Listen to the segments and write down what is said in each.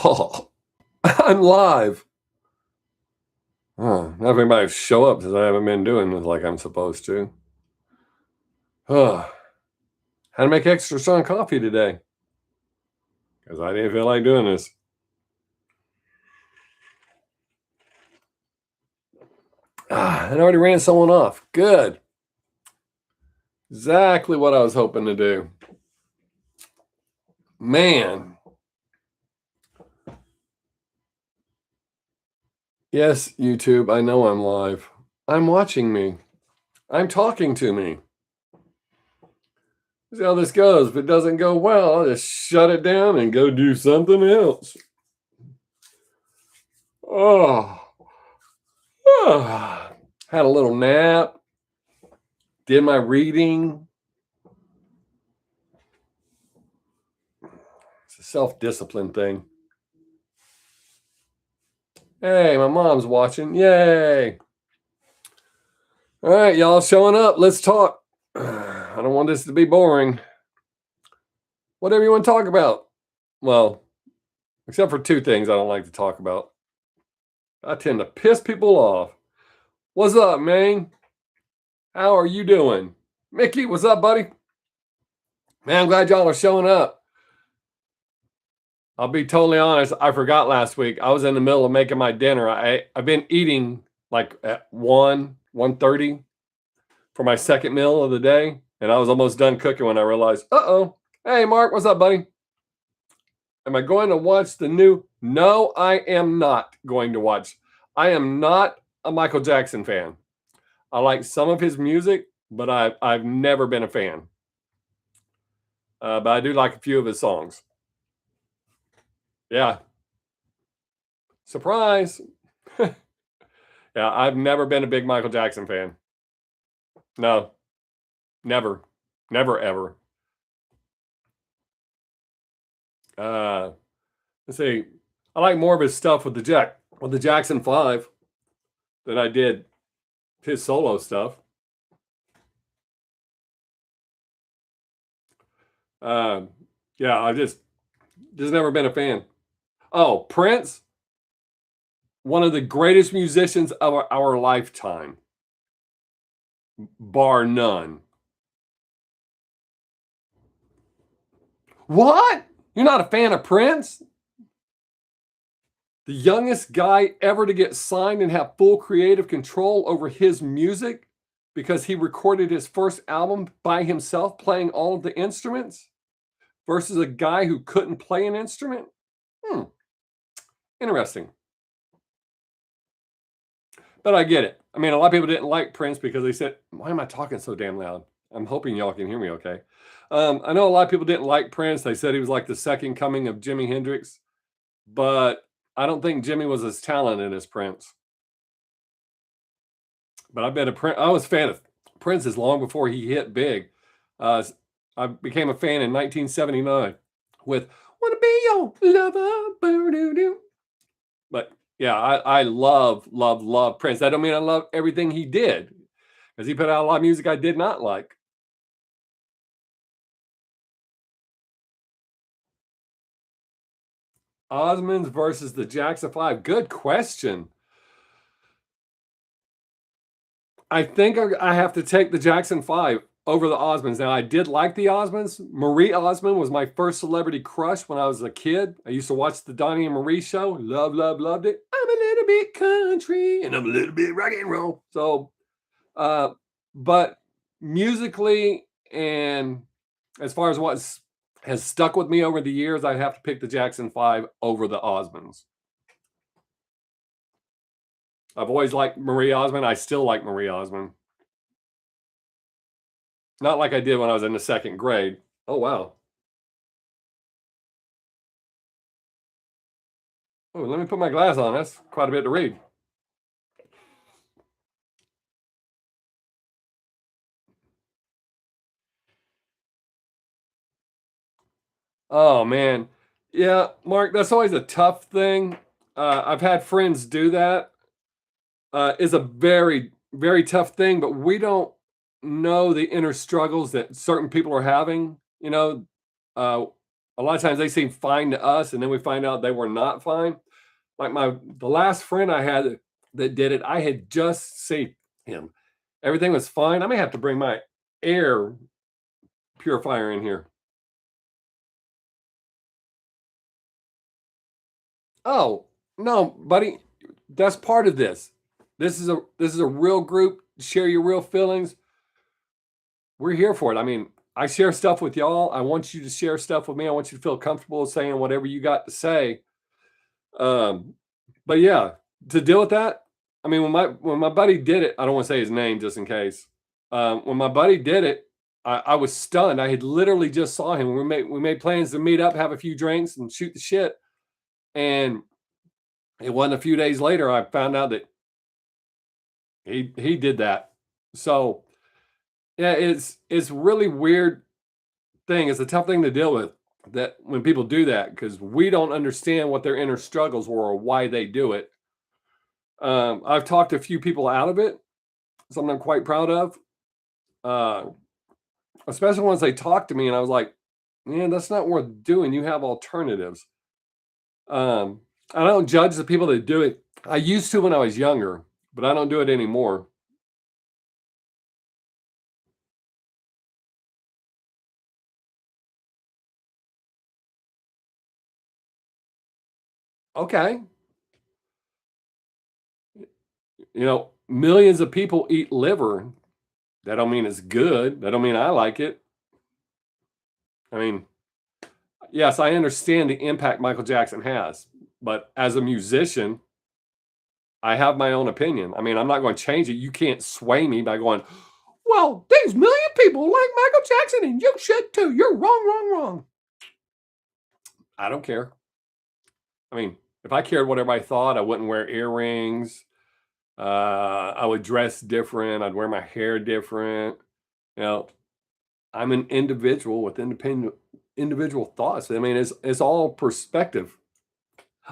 Oh, I'm live. Not if anybody show up because I haven't been doing it like I'm supposed to. How to make extra strong coffee today? Because I didn't feel like doing this. I already ran someone off. Good. Exactly what I was hoping to do. Man. Yes, YouTube, I know I'm live. I'm watching me. I'm talking to me. See how this goes. If it doesn't go well, I'll just shut it down and go do something else. Oh. Had a little nap. Did my reading. It's a self-discipline thing. Hey, my mom's watching. Yay. All right, y'all showing up. Let's talk. I don't want this to be boring. Whatever you want to talk about. Well, except for two things I don't like to talk about. I tend to piss people off. What's up, man? How are you doing? Mickey, what's up, buddy? Man, I'm glad y'all are showing up. I'll be totally honest. I forgot last week. I was in the middle of making my dinner. I've been eating like at 1:30 for my second meal of the day. And I was almost done cooking when I realized, uh-oh. Hey, Mark, what's up, buddy? Am I going to watch the new? No, I am not going to watch. I am not a Michael Jackson fan. I like some of his music, but I've never been a fan. But I do like a few of his songs. Yeah. Surprise. Yeah, I've never been a big Michael Jackson fan. No. Never. Never, ever. Let's see. I like more of his stuff with the Jackson 5 than I did his solo stuff. Yeah, I've just never been a fan. Oh, Prince, one of the greatest musicians of our lifetime, bar none. What? You're not a fan of Prince? The youngest guy ever to get signed and have full creative control over his music because he recorded his first album by himself playing all of the instruments versus a guy who couldn't play an instrument? Interesting. But I get it. I mean, a lot of people didn't like Prince because they said, why am I talking so damn loud? I'm hoping y'all can hear me okay. I know a lot of people didn't like Prince. They said he was like the second coming of Jimi Hendrix. But I don't think Jimmy was as talented as Prince. But I was a fan of Prince's long before he hit big. I became a fan in 1979 with "Wanna Be Your Lover." But yeah, I love Prince. That don't mean I love everything he did, because he put out a lot of music I did not like. Osmonds versus the Jackson 5. Good question. I think I have to take the Jackson 5 over the Osmonds. Now, I did like the Osmonds. Marie Osmond was my first celebrity crush when I was a kid. I used to watch the Donnie and Marie show. Loved it. I'm a little bit country and I'm a little bit rock and roll. So, but musically and as far as what has stuck with me over the years, I'd have to pick the Jackson 5 over the Osmonds. I've always liked Marie Osmond. I still like Marie Osmond. Not like I did when I was in the second grade. Oh, wow. Oh, let me put my glass on. That's quite a bit to read. Oh, man. Yeah, Mark, that's always a tough thing. I've had friends do that. It's a very, very tough thing, but we don't know the inner struggles that certain people are having. Uh, a lot of times they seem fine to us, and then we find out they were not fine. Like the last friend I had that did it, I had just seen him. Everything was fine. I may have to bring my air purifier in here. Oh, no, buddy, that's part of this. This is a real group. Share your real feelings. We're here for it. I mean, I share stuff with y'all. I want you to share stuff with me. I want you to feel comfortable saying whatever you got to say. Um, but yeah, to deal with that, I mean, when my buddy did it, I don't want to say his name just in case. When my buddy did it, I was stunned. I had literally just saw him. We made plans to meet up, have a few drinks, and shoot the shit. And it wasn't a few days later I found out that he did that. So yeah, it's really weird thing. It's a tough thing to deal with that when people do that because we don't understand what their inner struggles were or why they do it. I've talked a few people out of it, something I'm quite proud of. Uh, Especially once they talked to me and I was like, man, that's not worth doing. You have alternatives. Um, I don't judge the people that do it. I used to when I was younger, but I don't do it anymore. Okay. Millions of people eat liver. That don't mean it's good. That don't mean I like it. I mean, yes, I understand the impact Michael Jackson has, but as a musician, I have my own opinion. I mean, I'm not going to change it. You can't sway me by going, well, these million people like Michael Jackson and you should too. You're wrong, wrong, wrong. I don't care. I mean, if I cared what everybody thought, I wouldn't wear earrings. I would dress different. I'd wear my hair different. You know, I'm an individual with independent individual thoughts. I mean, it's all perspective.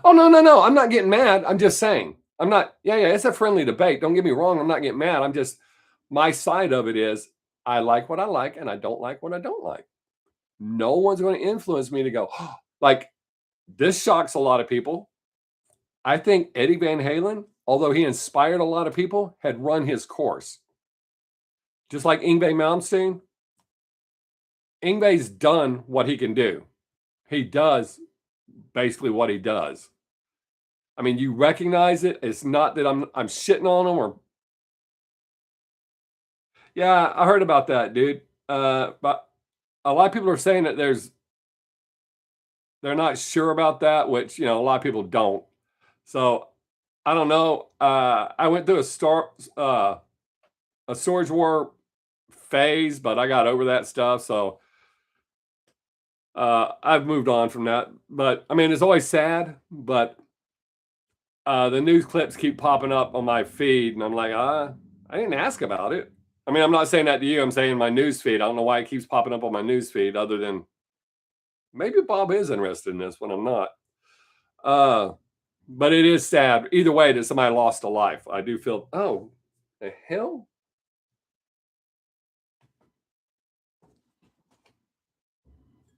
Oh no, no, no. I'm not getting mad. I'm just saying. I'm not, yeah, yeah, it's a friendly debate. Don't get me wrong. I'm not getting mad. I'm just my side of it is I like what I like and I don't like what I don't like. No one's going to influence me to go, oh, like this shocks a lot of people. I think Eddie Van Halen, although he inspired a lot of people, had run his course. Just like Yngwie Malmsteen, Yngwie's done what he can do. He does basically what he does. I mean, you recognize it. It's not that I'm shitting on him or yeah, I heard about that, dude. But a lot of people are saying that they're not sure about that, which a lot of people don't. So I don't know. I went through a Swords War phase, but I got over that stuff. So I've moved on from that. But I mean, it's always sad, but the news clips keep popping up on my feed, and I'm like, I didn't ask about it. I mean, I'm not saying that to you. I'm saying my news feed. I don't know why it keeps popping up on my news feed, other than maybe Bob is interested in this when I'm not. Uh, but it is sad. Either way, that somebody lost a life. I do feel, oh, the hell?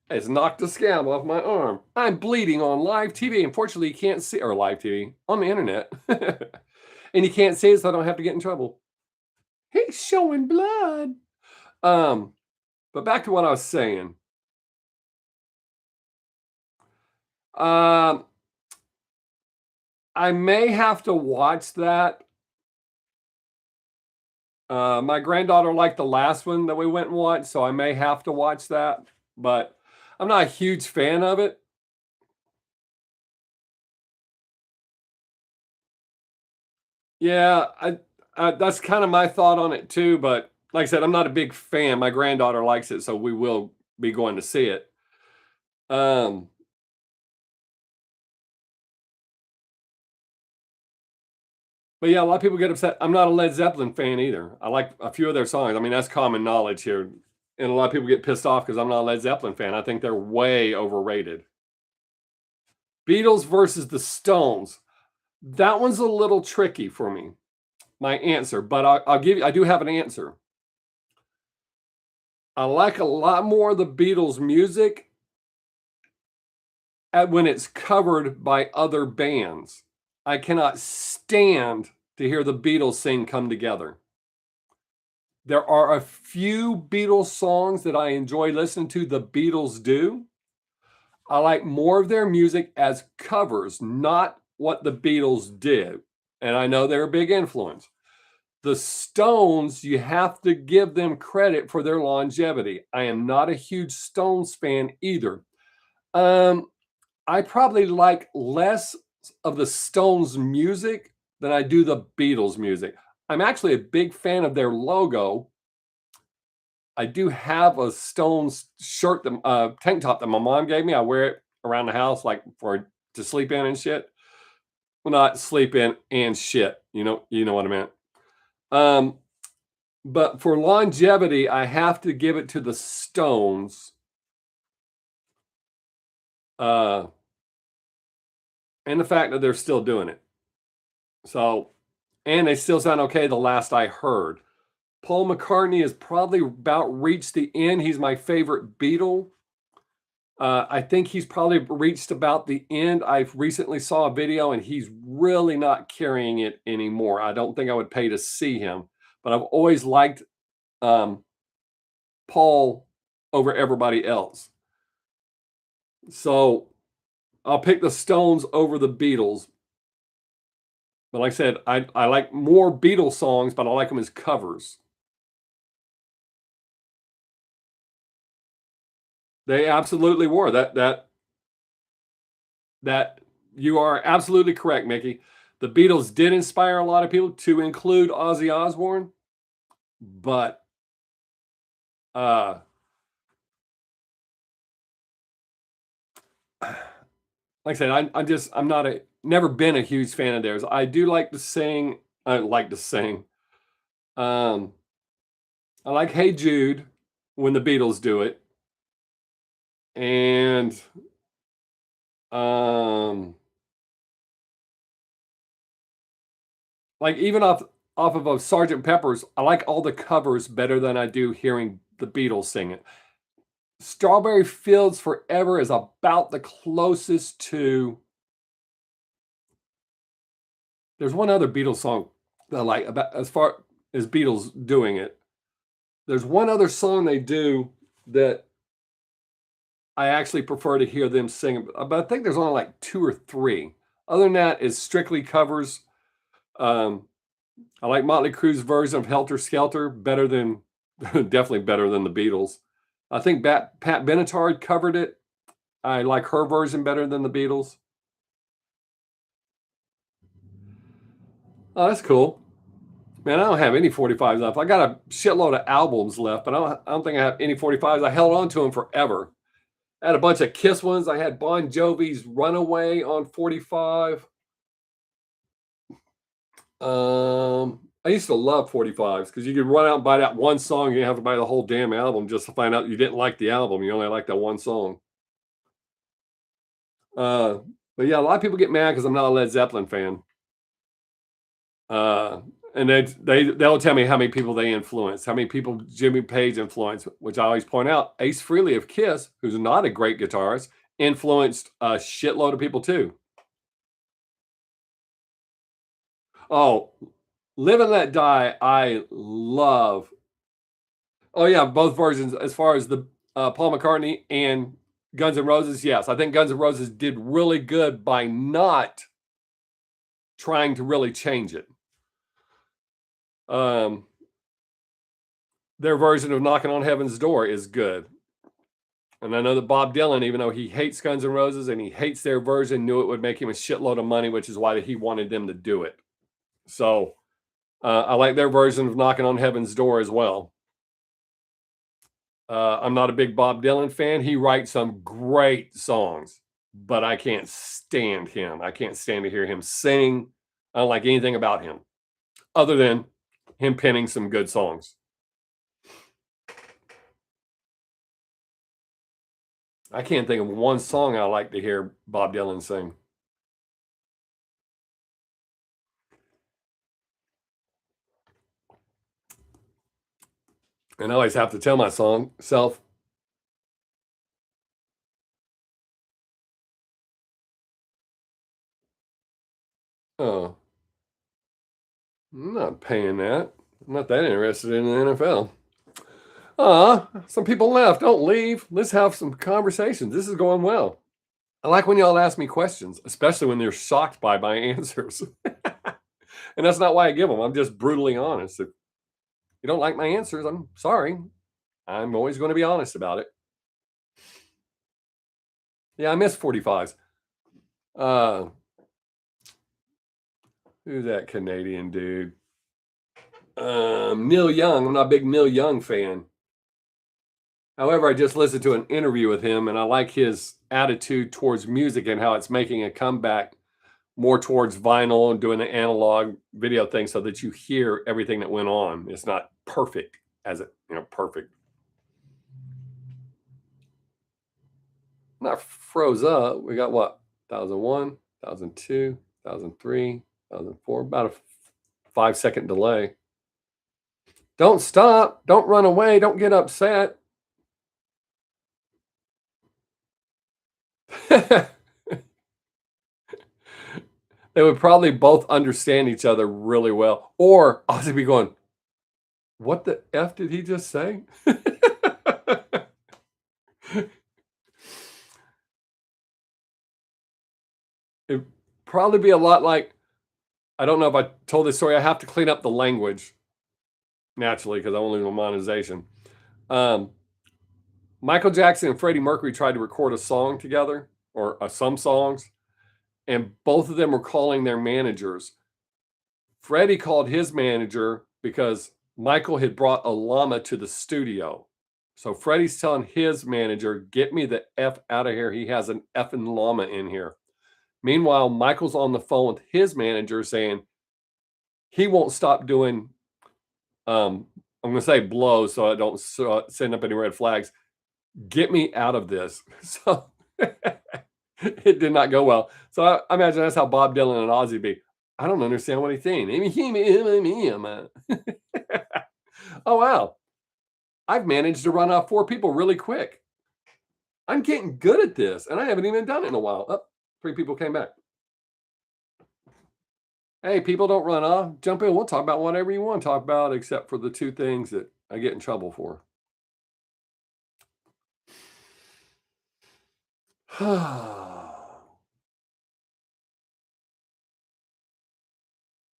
It's knocked a scab off my arm. I'm bleeding on live TV. Unfortunately, you can't see, or live TV on the internet. And you can't see it, so I don't have to get in trouble. He's showing blood. Um, but back to what I was saying. Um, I may have to watch that. My granddaughter liked the last one that we went and watched, so I may have to watch that. But I'm not a huge fan of it. Yeah, that's kind of my thought on it too. But like I said, I'm not a big fan. My granddaughter likes it, so we will be going to see it. Um, but yeah, a lot of people get upset. I'm not a Led Zeppelin fan either. I like a few of their songs. I mean, that's common knowledge here. And a lot of people get pissed off because I'm not a Led Zeppelin fan. I think they're way overrated. Beatles versus the Stones. That one's a little tricky for me, my answer, but I'll give you, I do have an answer. I like a lot more of the Beatles music, when it's covered by other bands. I cannot stand to hear the Beatles sing "Come Together." There are a few Beatles songs that I enjoy listening to the Beatles do. I like more of their music as covers, not what the Beatles did. And I know they're a big influence. The Stones, you have to give them credit for their longevity. I am not a huge Stones fan either. Um, I probably like less of the Stones music than I do the Beatles music. I'm actually a big fan of their logo. I do have a Stones shirt, tank top that my mom gave me. I wear it around the house, like for to sleep in and shit. Well, not sleep in and shit. You know what I meant. Um, but for longevity, I have to give it to the Stones. Uh, and the fact that they're still doing it. So, and they still sound okay the last I heard. Paul McCartney has probably about reached the end. He's my favorite Beatle. I think he's probably reached about the end. I recently saw a video and he's really not carrying it anymore. I don't think I would pay to see him, but I've always liked Paul over everybody else. So I'll pick the Stones over the Beatles. But like I said, I like more Beatles songs, but I like them as covers. They absolutely were. That you are absolutely correct, Mickey. The Beatles did inspire a lot of people, to include Ozzy Osbourne, but uh like I said, I'm not a never been a huge fan of theirs. I do like to sing. I like to sing. Um, I like "Hey Jude" when the Beatles do it, and um, like even off of a Sergeant Pepper's, I like all the covers better than I do hearing the Beatles sing it. "Strawberry Fields Forever" is about the closest to. There's one other Beatles song that I like about as far as Beatles doing it. There's one other song they do that I actually prefer to hear them sing, but I think there's only like 2 or 3. Other than that, it's strictly covers. Um, I like Motley Crue's version of "Helter Skelter" better than definitely better than the Beatles. I think Pat Benatar covered it. I like her version better than the Beatles. Oh, that's cool. Man, I don't have any 45s left. I got a shitload of albums left, but I don't think I have any 45s. I held on to them forever. I had a bunch of Kiss ones. I had Bon Jovi's "Runaway" on 45. I used to love 45s because you could run out and buy that one song. You didn't have to buy the whole damn album just to find out you didn't like the album. You only like that one song. Uh, but yeah, a lot of people get mad because I'm not a Led Zeppelin fan. Uh, and they'll tell me how many people they influenced, how many people Jimmy Page influenced, which I always point out. Ace Frehley of Kiss, who's not a great guitarist, influenced a shitload of people too. Oh, "Live and Let Die," I love. Oh yeah, both versions. As far as the Paul McCartney and Guns N' Roses, yes, I think Guns N' Roses did really good by not trying to really change it. Um, their version of "Knocking on Heaven's Door" is good, and I know that Bob Dylan, even though he hates Guns N' Roses and he hates their version, knew it would make him a shitload of money, which is why he wanted them to do it. So I like their version of "Knocking on Heaven's Door" as well. I'm not a big Bob Dylan fan. He writes some great songs, but I can't stand him. I can't stand to hear him sing. I don't like anything about him other than him penning some good songs. I can't think of one song I like to hear Bob Dylan sing. And I always have to tell myself, Oh, I'm not paying that. I'm not that interested in the NFL. Some people left. Don't leave. Let's have some conversations. This is going well. I like when y'all ask me questions, especially when they're shocked by my answers. And that's not why I give them. I'm just brutally honest. If you don't like my answers, I'm sorry. I'm always going to be honest about it. Yeah, I miss 45s. Uh, who's that Canadian dude? Neil Young. I'm not a big Neil Young fan. However, I just listened to an interview with him and I like his attitude towards music and how it's making a comeback more towards vinyl and doing the analog video thing so that you hear everything that went on. It's not perfect as it, perfect. Not froze up. We got what? 1001, 1002, 1003, 1004, about a 5-second delay. Don't stop. Don't run away. Don't get upset. They would probably both understand each other really well. Or I'll be going, what the F did he just say? It'd probably be a lot like, I don't know if I told this story. I have to clean up the language naturally because I won't lose my monetization. Michael Jackson and Freddie Mercury tried to record a song together or some songs, and both of them were calling their managers. Freddie called his manager because Michael had brought a llama to the studio. So Freddie's telling his manager, get me the F out of here. He has an effing llama in here. Meanwhile, Michael's on the phone with his manager saying he won't stop doing, I'm going to say blows so I don't send up any red flags. Get me out of this. So it did not go well. So I imagine that's how Bob Dylan and Ozzy be. I don't understand what he's saying. Oh, wow. I've managed to run off 4 people really quick. I'm getting good at this, and I haven't even done it in a while. Oh, 3 people came back. Hey, people, don't run off. Jump in. We'll talk about whatever you want to talk about, except for the 2 things that I get in trouble for.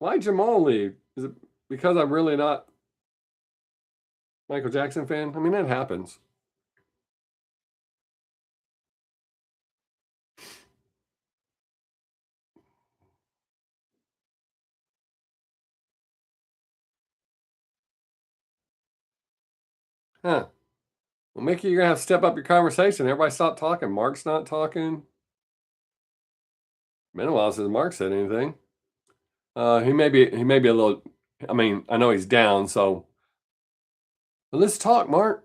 Why Jamal leave? Is it because I'm really not Michael Jackson fan? I mean, that happens. Huh. Well, Mickey, you're gonna have to step up your conversation. Everybody stop talking. Mark's not talking. Been a while since Mark said anything. He may be a little. I mean, I know he's down, so but let's talk, Mark.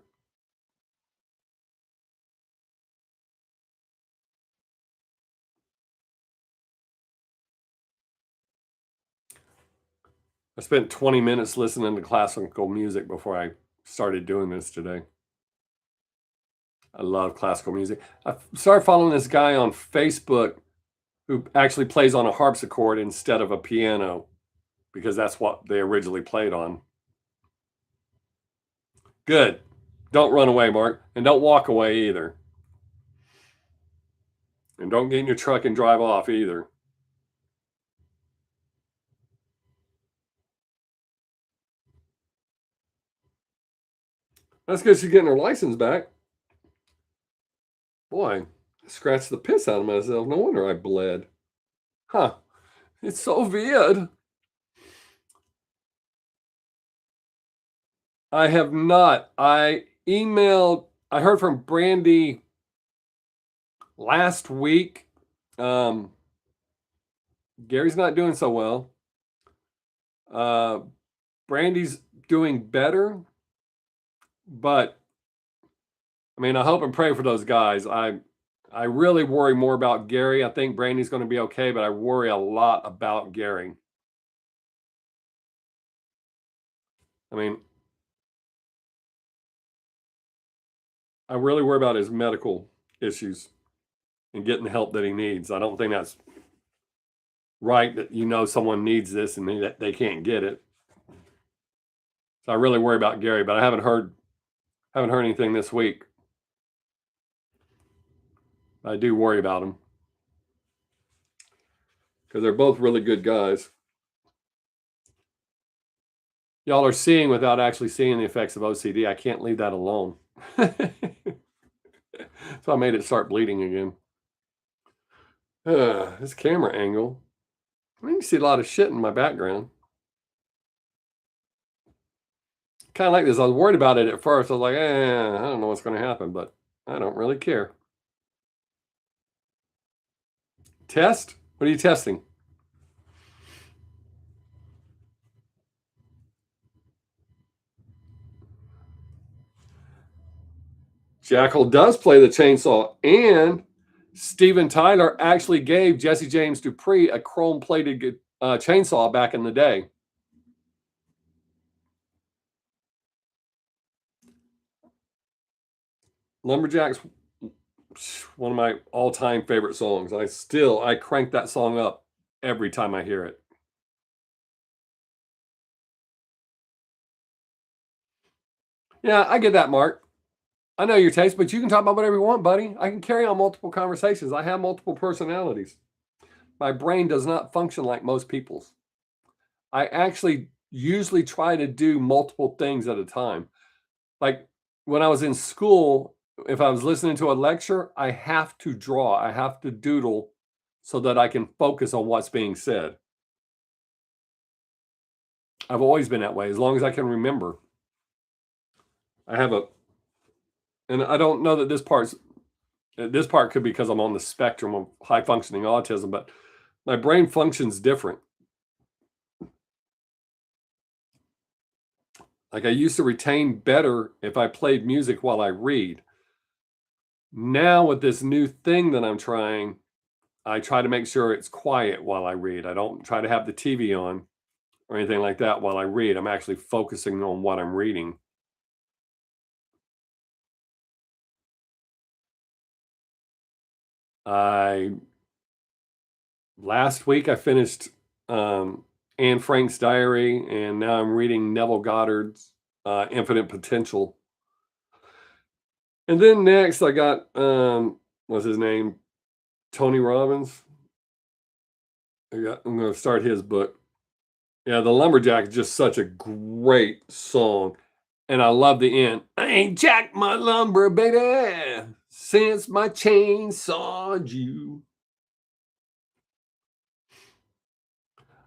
I spent 20 minutes listening to classical music before I started doing this today. I love classical music. I started following this guy on Facebook who actually plays on a harpsichord instead of a piano because that's what they originally played on. Good. Don't run away, Mark, and don't walk away either. And don't get in your truck and drive off either. That's because she's getting her license back. Boy, I scratched the piss out of myself. No wonder I bled. Huh. It's so weird. I have not. I heard from Brandy last week. Gary's not doing so well. Brandy's doing better, but I mean, I hope and pray for those guys. I really worry more about Gary. I think Brandy's going to be okay, but I worry a lot about Gary. I mean, I really worry about his medical issues and getting the help that he needs. I don't think that's right that you know someone needs this and they can't get it. So I really worry about Gary, but I haven't heard anything this week. I do worry about him because they're both really good guys. Y'all are seeing without actually seeing the effects of OCD. I can't leave that alone. So I made it start bleeding again. This camera angle. I mean, you see a lot of shit in my background. Kind of like this. I was worried about it at first. I was like, I don't know what's going to happen, but I don't really care. Test? What are you testing? Jackal does play the chainsaw, and Steven Tyler actually gave Jesse James Dupree a chrome-plated chainsaw back in the day. Lumberjacks, one of my all-time favorite songs. I crank that song up every time I hear it. Yeah, I get that, Mark. I know your taste, but you can talk about whatever you want, buddy. I can carry on multiple conversations. I have multiple personalities. My brain does not function like most people's. I actually usually try to do multiple things at a time. Like when I was in school, if I was listening to a lecture, I have to draw, I have to doodle so that I can focus on what's being said. I've always been that way, as long as I can remember. I have and I don't know that this part could be because I'm on the spectrum of high functioning autism, but my brain functions different. Like I used to retain better if I played music while I read. Now with this new thing that I'm trying, I try to make sure it's quiet while I read. I don't try to have the TV on or anything like that while I read. I'm actually focusing on what I'm reading. I Last week I finished Anne Frank's diary, and now I'm reading Neville Goddard's Infinite Potential. And then next I got what's his name? Tony Robbins. I'm going to start his book. Yeah, The Lumberjack is just such a great song. And I love the end. I ain't jacked my lumber, baby, since my chainsaw you.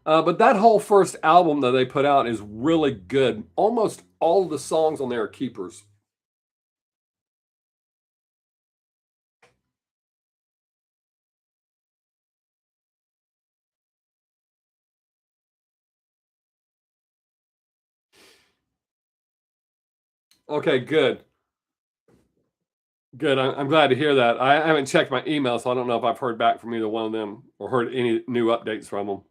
But that whole first album that they put out is really good. Almost all of the songs on there are keepers. Okay, good. Good. I'm glad to hear that. I haven't checked my email, so I don't know if I've heard back from either one of them or heard any new updates from them.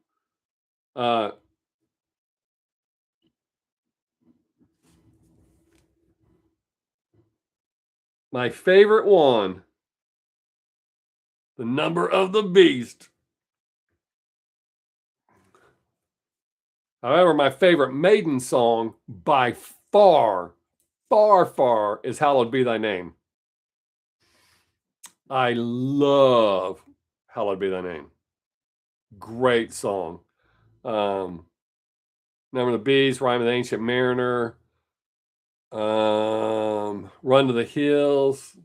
Uh, my favorite one, The Number of the Beast. However, my favorite Maiden song by far, far is Hallowed Be Thy Name. I love Hallowed Be Thy Name. Great song. Number of the Beast, Rhyme of the Ancient Mariner, Run to the Hills,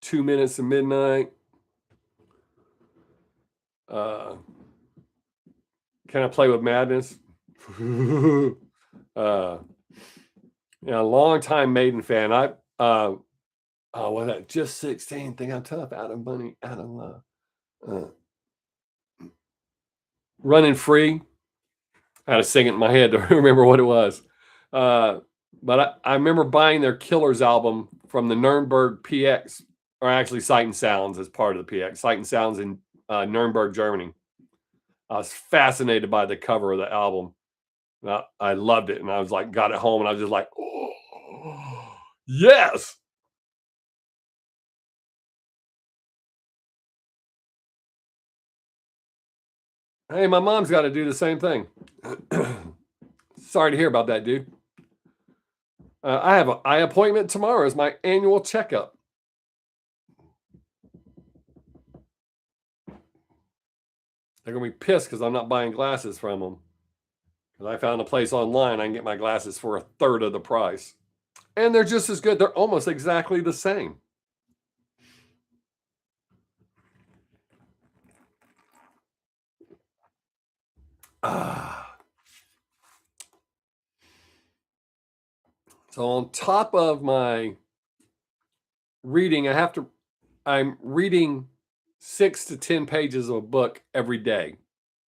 2 Minutes to Midnight. Can I Play with Madness? Yeah, long time Maiden fan. What that Just 16, Think I'm Tough, Adam Bunny, Adam Running Free. I had to sing it in my head to remember what it was. But I remember buying their Killers album from the Nuremberg PX, or actually Sight and Sounds as part of the PX, Sight and Sounds in Nuremberg, Germany. I was fascinated by the cover of the album. I loved it, and I was like, got it home, and I was just like, oh, yes. Hey, my mom's got to do the same thing. Sorry to hear about that, dude. I have an eye appointment tomorrow as my annual checkup. They're going to be pissed because I'm not buying glasses from them. Because I found a place online I can get my glasses for 1/3 of the price. And they're just as good. They're almost exactly the same. So on top of my reading, I'm reading 6 to 10 pages of a book every day.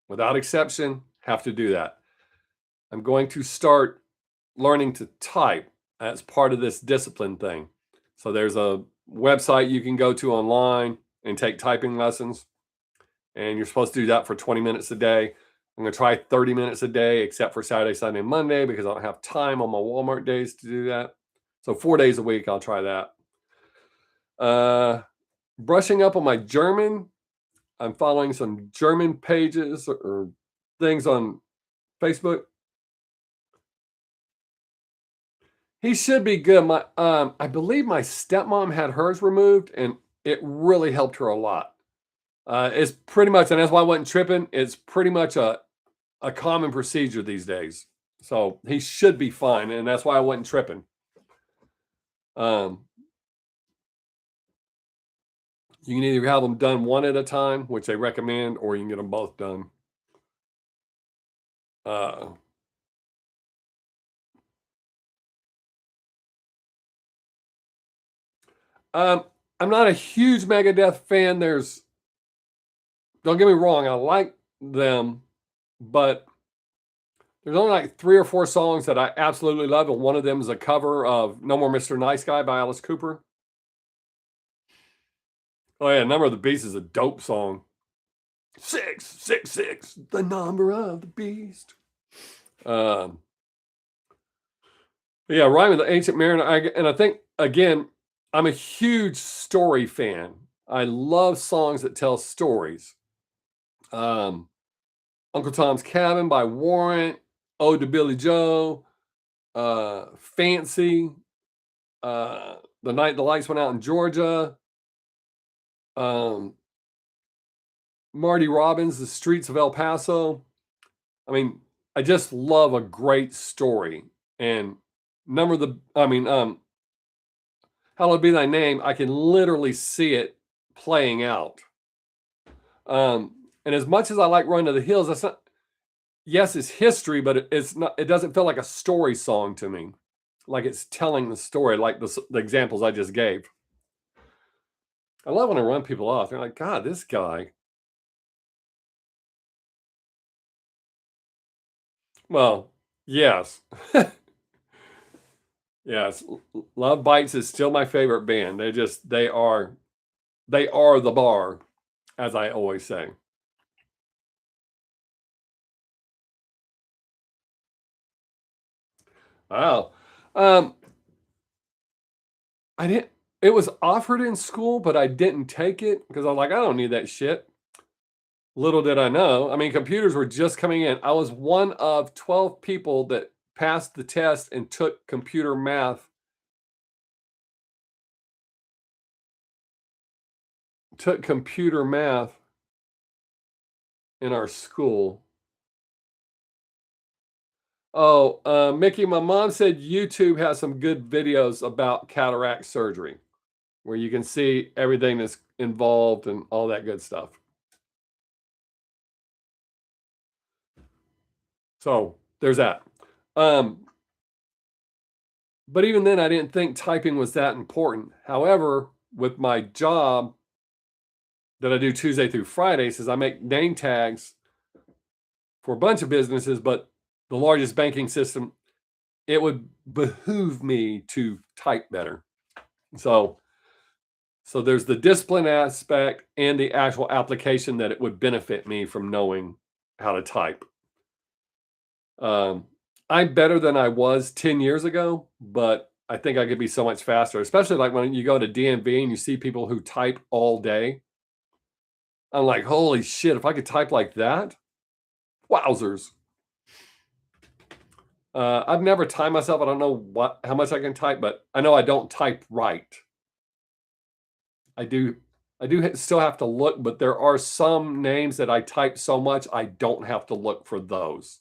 Without exception, have to do that. I'm going to start learning to type as part of this discipline thing. So there's a website you can go to online and take typing lessons. And you're supposed to do that for 20 minutes a day. I'm going to try 30 minutes a day, except for Saturday, Sunday, and Monday, because I don't have time on my Walmart days to do that. So 4 days a week, I'll try that. Brushing up on my German. I'm following some German pages or things on Facebook. He should be good. I believe my stepmom had hers removed, and it really helped her a lot. It's pretty much, and that's why I wasn't tripping. It's pretty much a common procedure these days. So he should be fine, and that's why I wasn't tripping. You can either have them done one at a time, which they recommend, or you can get them both done. I'm not a huge Megadeth fan. Don't get me wrong, I like them, but there's only like 3 or 4 songs that I absolutely love, and one of them is a cover of No More Mr. Nice Guy by Alice Cooper. Oh yeah, Number of the Beast is a dope song. 666, the number of the beast. Yeah, Rhyme of the Ancient Mariner. And I think, again, I'm a huge story fan. I love songs that tell stories. Uncle Tom's Cabin by Warrant, Ode to Billy Joe, Fancy, The Night the Lights Went Out in Georgia, Marty Robbins, The Streets of El Paso. I mean, I just love a great story. And Hallowed Be Thy Name, I can literally see it playing out. And as much as I like Run to the Hills, that's not, yes, it's history, but it doesn't feel like a story song to me. Like it's telling the story, like the examples I just gave. I love when I run people off. They're like, God, this guy. Well, yes. Yes. Love Bites is still my favorite band. They are the bar, as I always say. Wow. It was offered in school, but I didn't take it because I'm like, I don't need that shit. Little did I know. I mean, computers were just coming in. I was one of 12 people that passed the test and took computer math. Took computer math in our school. Oh, Mickey, my mom said YouTube has some good videos about cataract surgery where you can see everything that's involved and all that good stuff. So there's that. But even then, I didn't think typing was that important. However, with my job that I do Tuesday through Friday, says I make name tags for a bunch of businesses, but the largest banking system, it would behoove me to type better. So there's the discipline aspect and the actual application that it would benefit me from knowing how to type. I'm better than I was 10 years ago, but I think I could be so much faster, especially like when you go to DMV and you see people who type all day. I'm like, holy shit, if I could type like that. Wowzers. I've never timed myself. I don't know how much I can type, but I know I don't type right. I do still have to look, but there are some names that I type so much I don't have to look for those.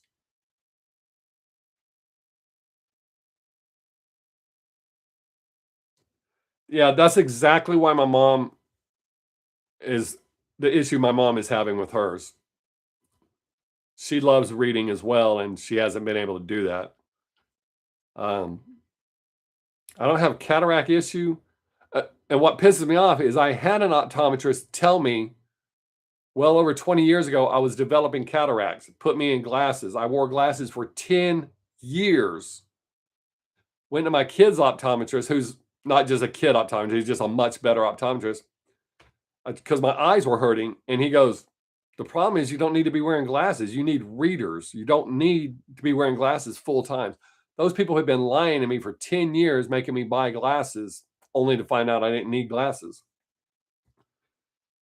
Yeah, that's exactly why my mom is the issue my mom is having with hers. She loves reading as well, and she hasn't been able to do that. Um, I don't have a cataract issue. And what pisses me off is I had an optometrist tell me well over 20 years ago I was developing cataracts, put me in glasses. I wore glasses for 10 years. Went to my kid's optometrist, who's not just a kid optometrist, he's just a much better optometrist, because my eyes were hurting. And he goes, the problem is you don't need to be wearing glasses. You need readers. You don't need to be wearing glasses full time. Those people have been lying to me for 10 years, making me buy glasses, only to find out I didn't need glasses.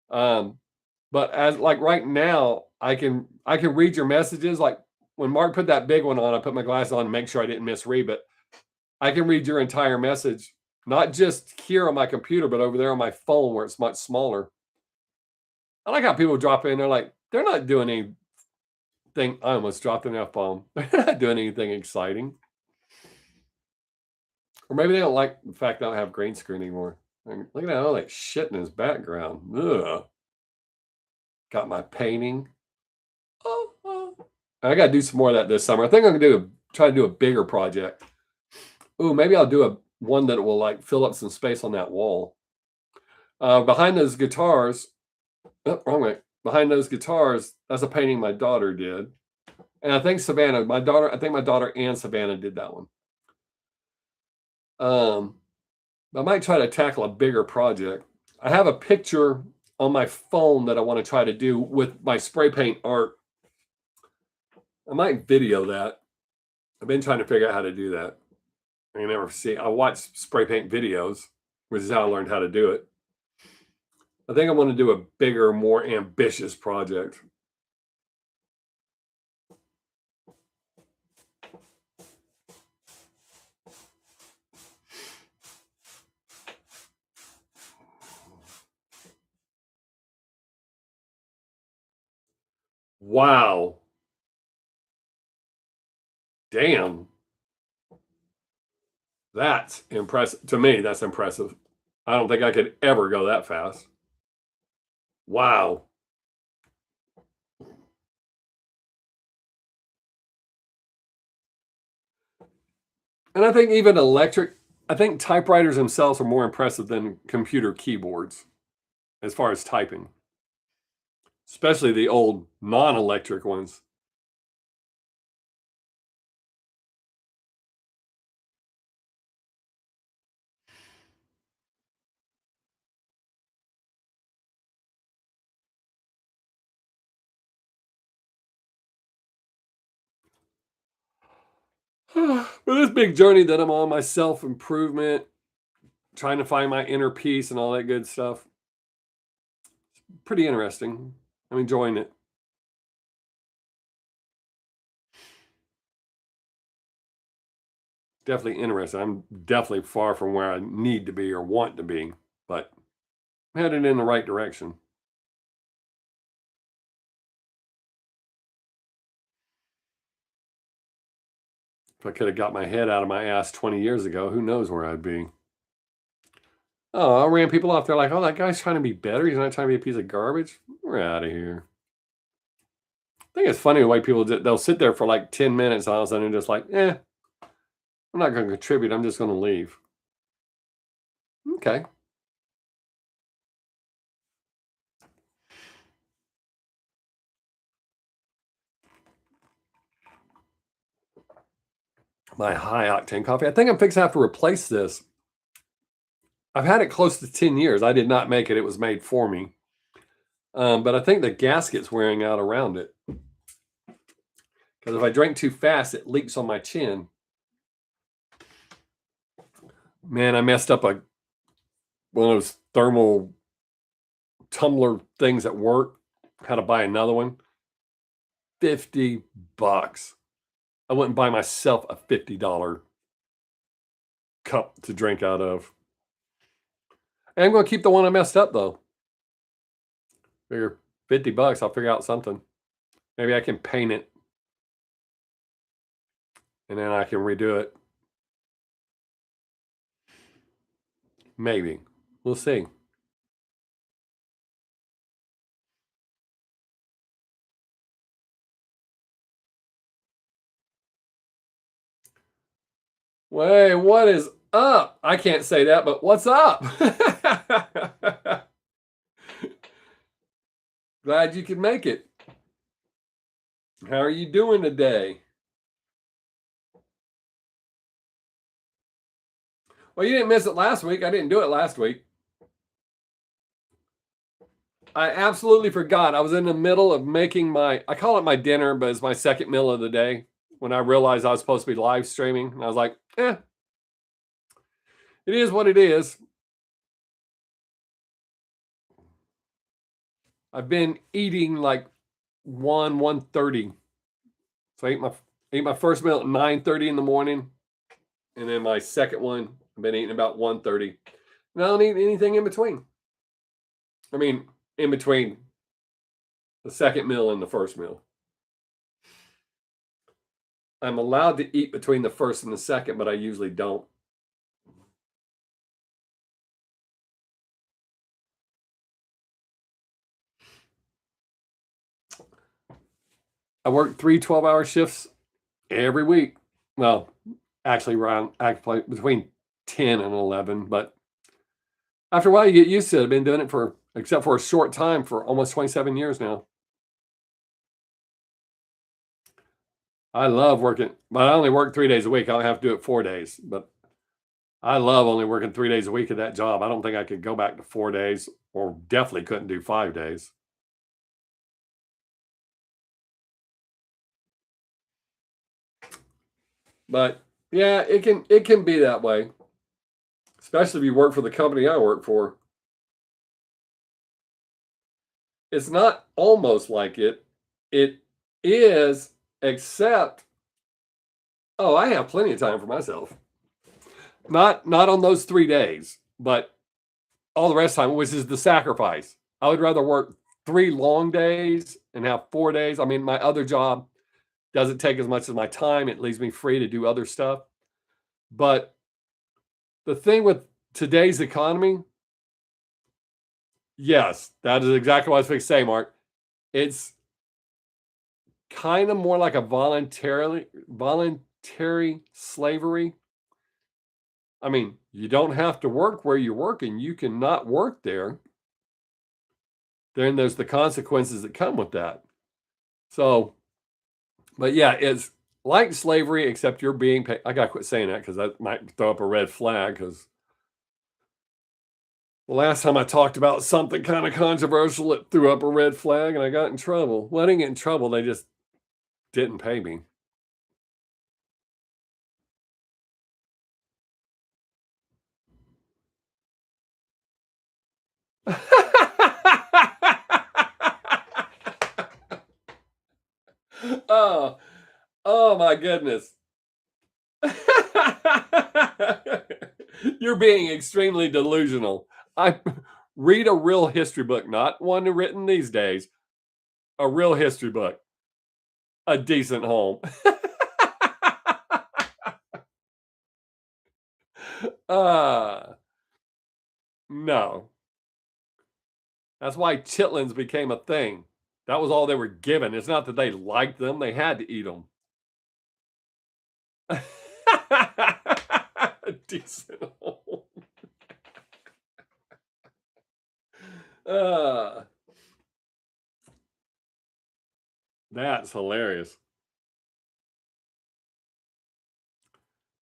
But as like right now, I can read your messages. Like when Mark put that big one on, I put my glasses on to make sure I didn't misread, but I can read your entire message, not just here on my computer, but over there on my phone where it's much smaller. I like how people drop in, they're like, they're not doing anything. I almost dropped an F bomb. They're not doing anything exciting. Or maybe they don't like the fact that I don't have green screen anymore. Look at that, all that shit in his background. Ugh. Got my painting. I got to do some more of that this summer. I think I'm going to try to do a bigger project. Ooh, maybe I'll do one that will like fill up some space on that wall. Behind those guitars, wrong way. Behind those guitars, that's a painting my daughter did. And I think my daughter and Savannah did that one. I might try to tackle a bigger project. I have a picture on my phone that I want to try to do with my spray paint art. I might video that. I've been trying to figure out how to do that. I watch spray paint videos, which is how I learned how to do it. I think I want to do a bigger, more ambitious project. Wow. Damn. That's impressive. To me, that's impressive. I don't think I could ever go that fast. Wow. And I think I think typewriters themselves are more impressive than computer keyboards as far as typing, especially the old non-electric ones. But this big journey that I'm on, my self improvement, trying to find my inner peace and all that good stuff, pretty interesting. I'm enjoying it. Definitely interesting. I'm definitely far from where I need to be or want to be, but I'm headed in the right direction. If I could have got my head out of my ass 20 years ago, who knows where I'd be. Oh, I ran people off. They're like, oh, that guy's trying to be better. He's not trying to be a piece of garbage. We're out of here. I think it's funny the way they'll sit there for like 10 minutes and all of a sudden they're just like, I'm not going to contribute. I'm just going to leave. Okay. My high octane coffee. I think I'm fixing to have to replace this. I've had it close to 10 years. I did not make it. It was made for me. But I think the gasket's wearing out around it. Because if I drink too fast, it leaks on my chin. Man, I messed up one of those thermal tumbler things at work. Had to buy another one. $50. I wouldn't buy myself a $50 cup to drink out of. And I'm gonna keep the one I messed up though. Figure $50, I'll figure out something. Maybe I can paint it and then I can redo it. Maybe. We'll see. Wait, what is up? I can't say that, but what's up? Glad you could make it. How are you doing today? Well, you didn't miss it last week. I didn't do it last week. I absolutely forgot. I was in the middle of making I call it my dinner, but it's my second meal of the day when I realized I was supposed to be live streaming. And I was like, it is what it is. I've been eating like 1:30. So I ate my first meal at 9:30 in the morning. And then my second one, I've been eating about 1:30. And I don't eat anything in between. I mean, in between the second meal and the first meal. I'm allowed to eat between the first and the second, but I usually don't. I work 3 12-hour shifts every week. Well, actually between 10 and 11, but after a while you get used to it. I've been doing it except for a short time, for almost 27 years now. I love working, but I only work 3 days a week. I don't have to do it 4 days, but I love only working 3 days a week at that job. I don't think I could go back to 4 days, or definitely couldn't do 5 days. But yeah, it can be that way, especially if you work for the company I work for. It's not almost like it. It is, except, oh, I have plenty of time for myself. Not on those 3 days, but all the rest of the time, which is the sacrifice. I would rather work 3 long days and have 4 days. I mean, my other job doesn't take as much of my time. It leaves me free to do other stuff. But the thing with today's economy, yes, that is exactly what I was going to say, Mark. It's kind of more like a voluntary slavery. I mean, you don't have to work where you're working. You can not work there. Then there's the consequences that come with that. So, but yeah, it's like slavery, except you're being paid. I got to quit saying that because that might throw up a red flag, because the last time I talked about something kind of controversial, it threw up a red flag and I got in trouble. Well, I didn't get in trouble. They just didn't pay me. Oh, oh my goodness. You're being extremely delusional. I read a real history book, not one written these days. A real history book. A decent home. uh no. That's why chitlins became a thing. That was all they were given. It's not that they liked them, they had to eat them. A decent home. Uh, that's hilarious.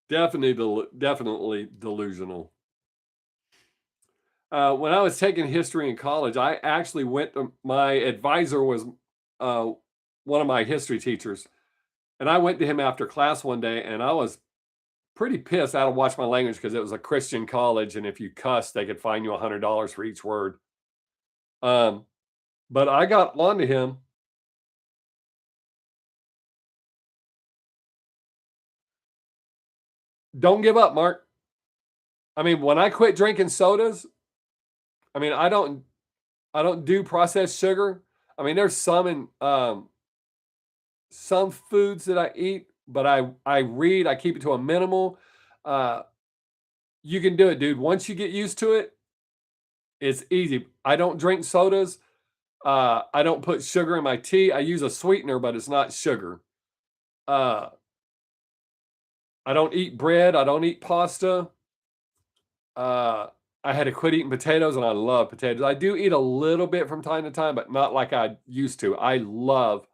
Definitely delusional. When I was taking history in college, I actually went to my advisor was uh, one of my history teachers, and I went to him after class one day, and I was pretty pissed. I had to watch my language because it was a Christian college, and if you cuss, they could fine you $100 for each word. Um, but I got onto him don't give up, Mark. I mean, when I quit drinking sodas, I mean, I don't do processed sugar. I mean, there's some in some foods that I eat, but I read, I keep it to a minimal. Uh, you can do it, dude. Once you get used to it, it's easy. I don't drink sodas. I don't put sugar in my tea. I use a sweetener, but it's not sugar. Uh, I don't eat bread. I don't eat pasta. Uh, I had to quit eating potatoes, and I love potatoes. I do eat a little bit from time to time, but not like I used to. I love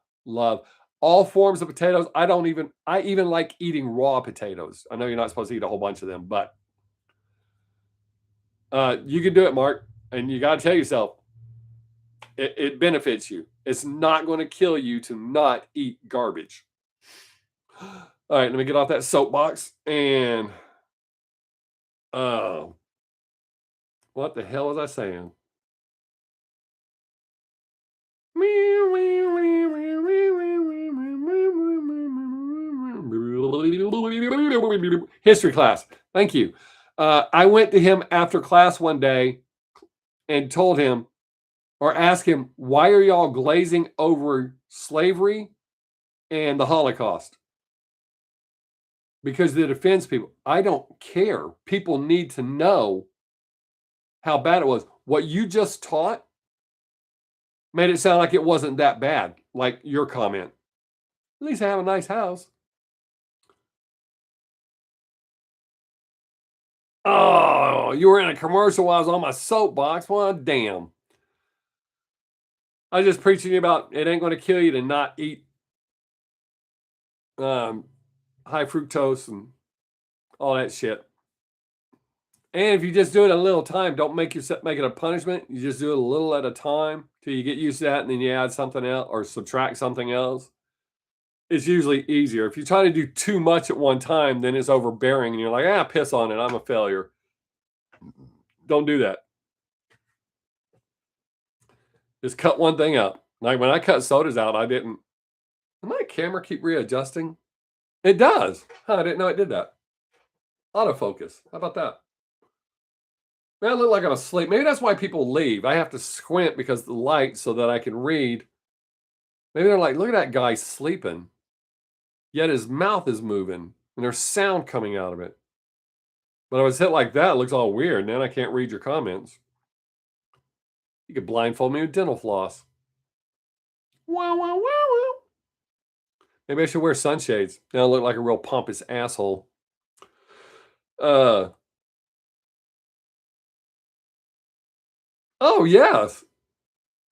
all forms of potatoes. I even like eating raw potatoes. I know you're not supposed to eat a whole bunch of them, but you can do it, Mark. And you got to tell yourself, it benefits you. It's not going to kill you to not eat garbage. All right, let me get off that soapbox. And what the hell was I saying? History class. Thank you. I went to him after class one day and told him or asked him, why are y'all glazing over slavery and the Holocaust? Because it offends people. I don't care. People need to know how bad it was. What you just taught made it sound like it wasn't that bad, like your comment. At least I have a nice house. Oh, you were in a commercial while I was on my soapbox. Well, damn. I was just preaching to you about it ain't going to kill you to not eat high fructose and all that shit. And if you just do it a little time, don't make it a punishment. You just do it a little at a time till you get used to that, and then you add something else or subtract something else. It's usually easier. If you try to do too much at one time, then it's overbearing, and you're like, piss on it. I'm a failure. Don't do that. Just cut one thing out. Like when I cut sodas out, I didn't. Did my camera keep readjusting? It does. Huh, I didn't know it did that. Autofocus. How about that? Man, I look like I'm asleep. Maybe that's why people leave. I have to squint because of the light so that I can read. Maybe they're like, look at that guy sleeping. Yet his mouth is moving and there's sound coming out of it. But if I was hit like that, it looks all weird. And then I can't read your comments. You could blindfold me with dental floss. Wow, wow, wow, wow. Maybe I should wear sunshades. Now I look like a real pompous asshole. Oh, yes.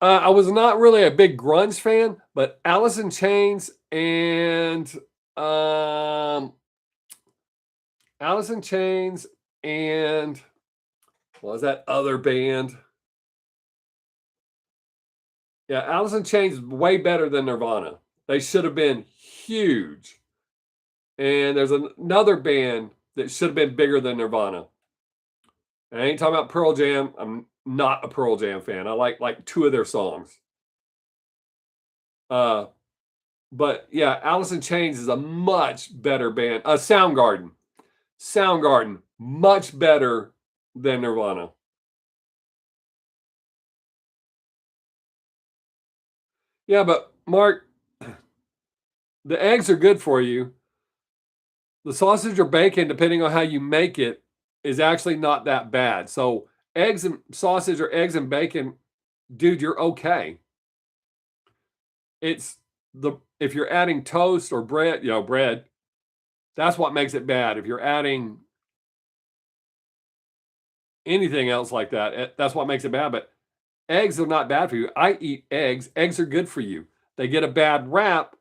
I was not really a big grunge fan, but Alice in Chains and Alice in Chains and what was that other band? Yeah, Alice in Chains is way better than Nirvana. They should have been huge. And there's another band that should have been bigger than Nirvana. And I ain't talking about Pearl Jam. I'm not a Pearl Jam fan. I like two of their songs. But yeah, Alice in Chains is a much better band. Soundgarden, much better than Nirvana. Yeah, but Mark, the eggs are good for you. The sausage or bacon, depending on how you make it, is actually not that bad. So eggs and sausage or eggs and bacon, dude, you're okay. It's if you're adding toast or bread, that's what makes it bad. If you're adding anything else like that, that's what makes it bad. But eggs are not bad for you. I eat eggs. Eggs are good for you. They get a bad rap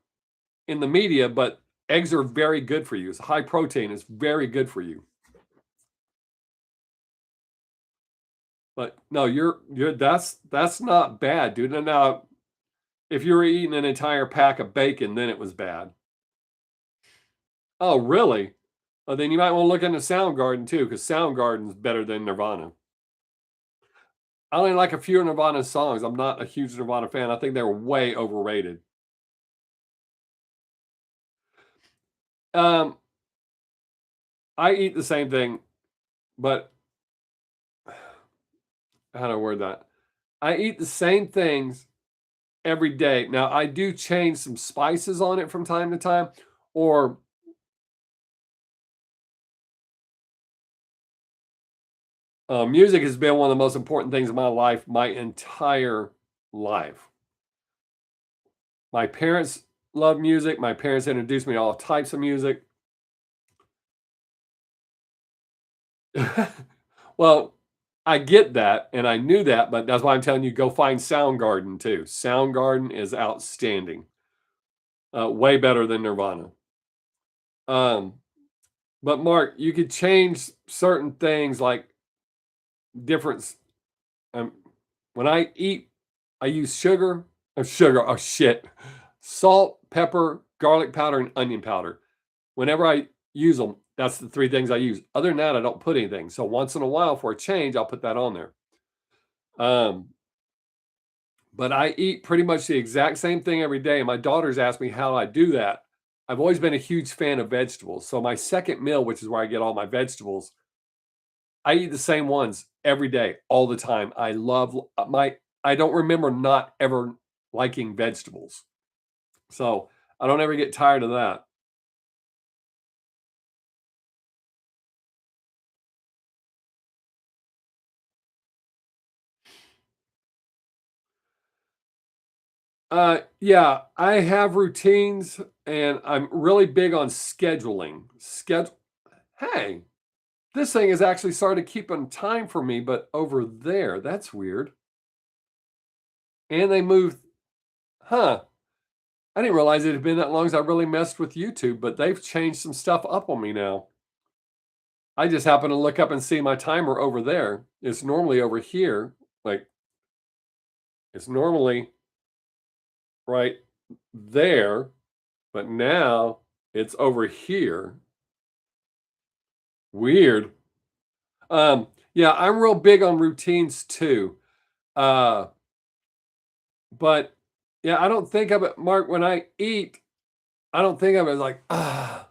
in the media, but eggs are very good for you. It's high protein. It's very good for you. But no, that's not bad, dude. And now, if you were eating an entire pack of bacon, then it was bad. Oh, really? Well, then you might want to look into Soundgarden too, because Soundgarden's better than Nirvana. I only like a few of Nirvana's songs. I'm not a huge Nirvana fan. I think they're way overrated. Um, I eat the same thing, but how do I word that? I eat the same things every day. Now, I do change some spices on it from time to time, or music has been one of the most important things in my life my entire life. My parents love music. My parents introduced me to all types of music. Well, I get that, and I knew that, but that's why I'm telling you go find Soundgarden too. Soundgarden is outstanding, way better than Nirvana. Um, but Mark, you could change certain things like different. Um, when I eat, I use sugar. Oh shit, salt, pepper, garlic powder, and onion powder. Whenever I use them, that's the three things I use. Other than that, I don't put anything. So once in a while, for a change, I'll put that on there. Um, but I eat pretty much the exact same thing every day. And my daughters ask me how I do that. I've always been a huge fan of vegetables. So my second meal, which is where I get all my vegetables, I eat the same ones every day, all the time. I love my I don't remember not ever liking vegetables. So I don't ever get tired of that. Yeah, I have routines and I'm really big on scheduling. Hey, this thing has actually started keeping time for me, but over there, that's weird. And they moved, huh? I didn't realize it had been that long as I really messed with YouTube, but they've changed some stuff up on me now. I just happen to look up and see my timer over there. It's normally over here. Like it's normally right there, but now it's over here. Weird. Yeah, I'm real big on routines too. Uh, but yeah, I don't think of it, Mark, when I eat, I don't think of it as like, ah.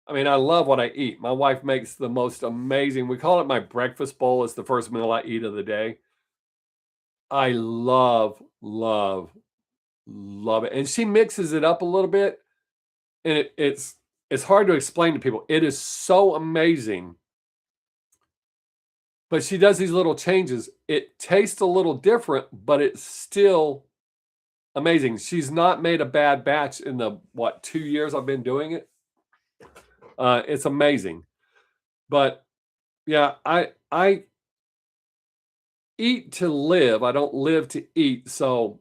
I mean, I love what I eat. My wife makes the most amazing, we call it my breakfast bowl. It's the first meal I eat of the day. I love it. And she mixes it up a little bit, and it's hard to explain to people. It is so amazing. But she does these little changes. It tastes a little different, but it's still amazing. She's not made a bad batch in the what 2 years I've been doing it. It's amazing. But yeah, I eat to live. I don't live to eat. So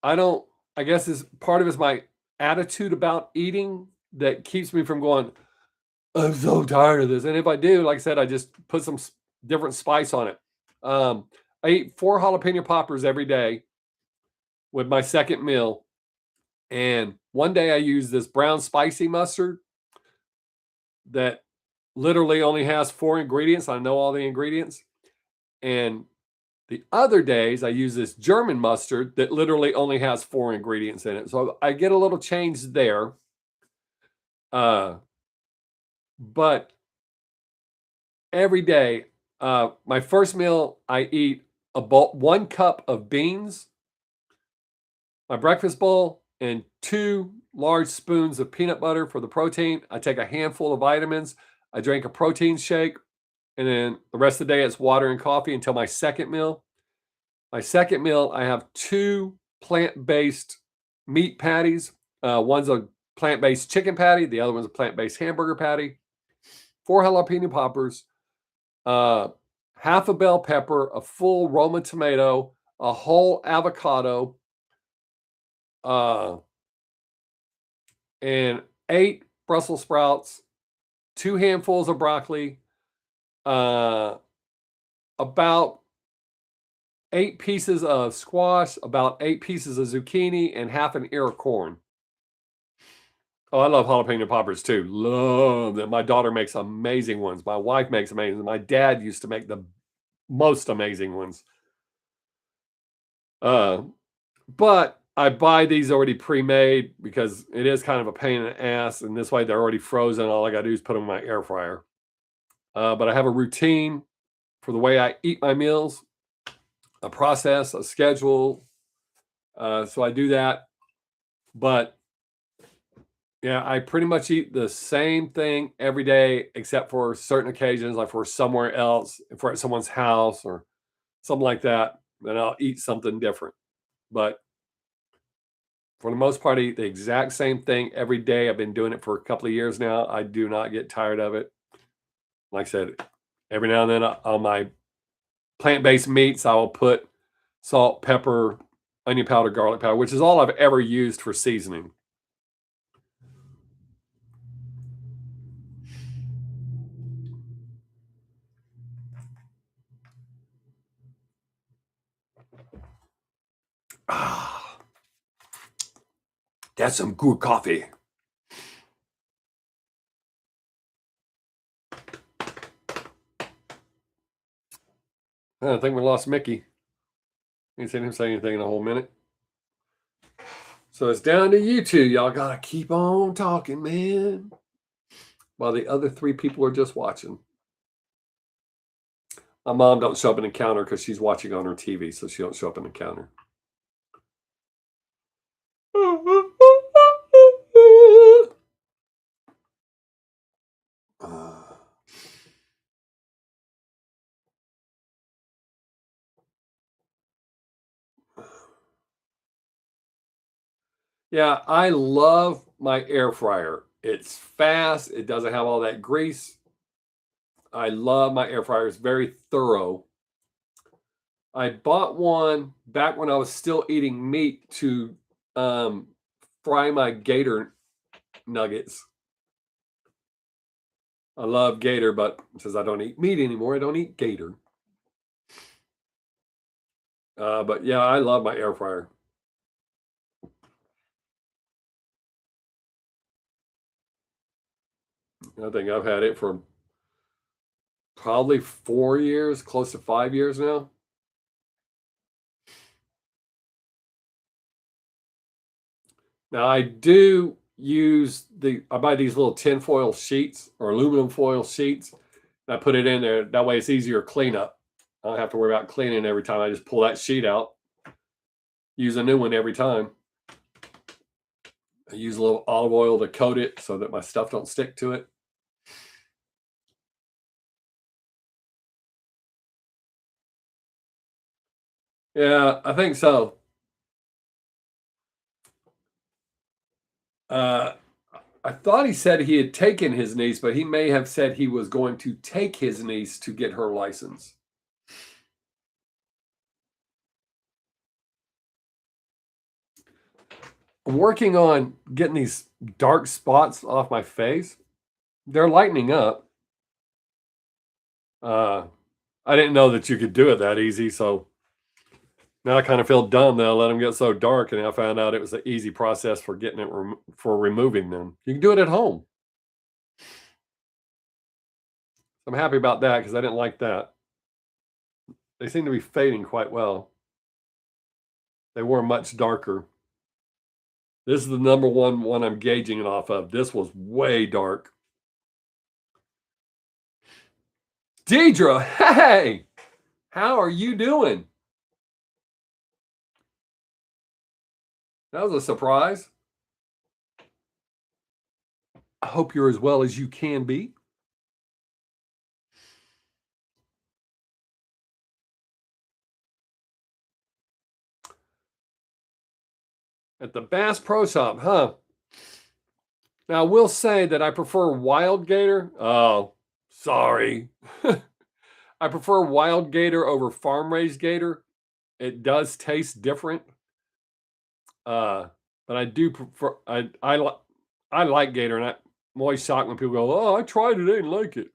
I don't. I guess is part of it's my attitude about eating that keeps me from going. I'm so tired of this. And if I do, like I said, I just put some different spice on it. Um, I eat 4 jalapeno poppers every day with my second meal. And one day I use this brown spicy mustard that literally only has 4 ingredients. I know all the ingredients. And the other days I use this German mustard that literally only has 4 ingredients in it. So I get a little change there. Uh, but every day, my first meal, I eat about 1 cup of beans, my breakfast bowl, and 2 large spoons of peanut butter for the protein. I take a handful of vitamins. I drink a protein shake, and then the rest of the day it's water and coffee until my second meal. My second meal, I have 2 plant-based meat patties. One's a plant-based chicken patty. The other one's a plant-based hamburger patty. 4 jalapeno poppers, uh, half a bell pepper, a full Roma tomato, a whole avocado, uh, and 8 Brussels sprouts, 2 handfuls of broccoli, uh, about 8 pieces of squash, about 8 pieces of zucchini, and half an ear of corn. Oh, I love jalapeno poppers too. Love them. My daughter makes amazing ones. My wife makes amazing. My dad used to make the most amazing ones. Uh, but I buy these already pre-made because it is kind of a pain in the ass, and this way they're already frozen. All I gotta do is put them in my air fryer. But I have a routine for the way I eat my meals, a process, a schedule. So I do that. But yeah, I pretty much eat the same thing every day, except for certain occasions, like for somewhere else, if we're at someone's house or something like that, then I'll eat something different. But for the most part, I eat the exact same thing every day. I've been doing it for a couple of years now. I do not get tired of it. Like I said, every now and then on my plant-based meats, I will put salt, pepper, onion powder, garlic powder, which is all I've ever used for seasoning. Ah, that's some good coffee. I think we lost Mickey. Ain't seen him say anything in a whole minute. So it's down to you two. Y'all gotta keep on talking, man. While the other three people are just watching. My mom don't show up in the counter because she's watching on her TV, so she don't show up in the counter. Yeah, I love my air fryer. It's fast. It doesn't have all that grease. I love my air fryer. It's very thorough. I bought one back when I was still eating meat to um, fry my gator nuggets. I love gator, but since I don't eat meat anymore, I don't eat gator. But yeah, I love my air fryer. I think I've had it for probably 4 years, close to 5 years now. Now I do use I buy these little tinfoil sheets or aluminum foil sheets. And I put it in there. That way it's easier cleanup. I don't have to worry about cleaning every time. I just pull that sheet out, use a new one every time. I use a little olive oil to coat it so that my stuff don't stick to it. Yeah, I think so. Uh, I thought he said he had taken his niece, but he may have said he was going to take his niece to get her license. I'm working on getting these dark spots off my face. They're lightening up. Uh, I didn't know that you could do it that easy, so now I kind of feel dumb that I let them get so dark, and I found out it was an easy process for getting it for removing them. You can do it at home. I'm happy about that because I didn't like that. They seem to be fading quite well. They were much darker. This is the number one I'm gauging it off of. This was way dark. Deidre, hey, how are you doing? That was a surprise. I hope you're as well as you can be. At the Bass Pro Shop, huh? Now, I will say that I prefer wild gator. Oh, sorry. I prefer wild gator over farm raised gator. It does taste different. Uh, but I do prefer I like gator, and I'm always shocked when people go, "Oh, I tried it, I didn't like it."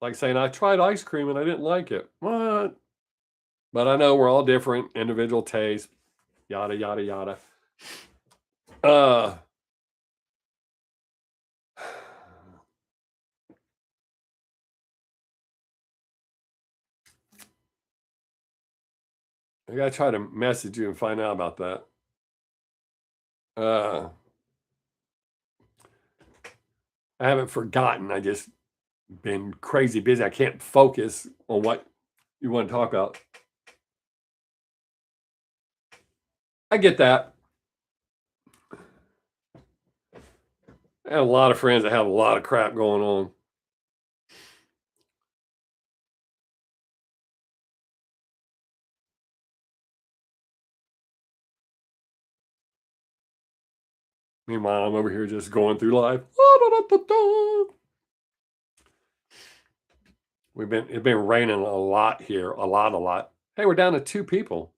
Like saying I tried ice cream and I didn't like it. What? But I know we're all different, individual tastes, yada yada yada. Uh I gotta try to message you and find out about that. Uh I haven't forgotten. I just been crazy busy. I can't focus on what you want to talk about. I get that. I have a lot of friends that have a lot of crap going on. Meanwhile, I'm over here just going through life. It's been raining a lot here, a lot. Hey, we're down to 2 people.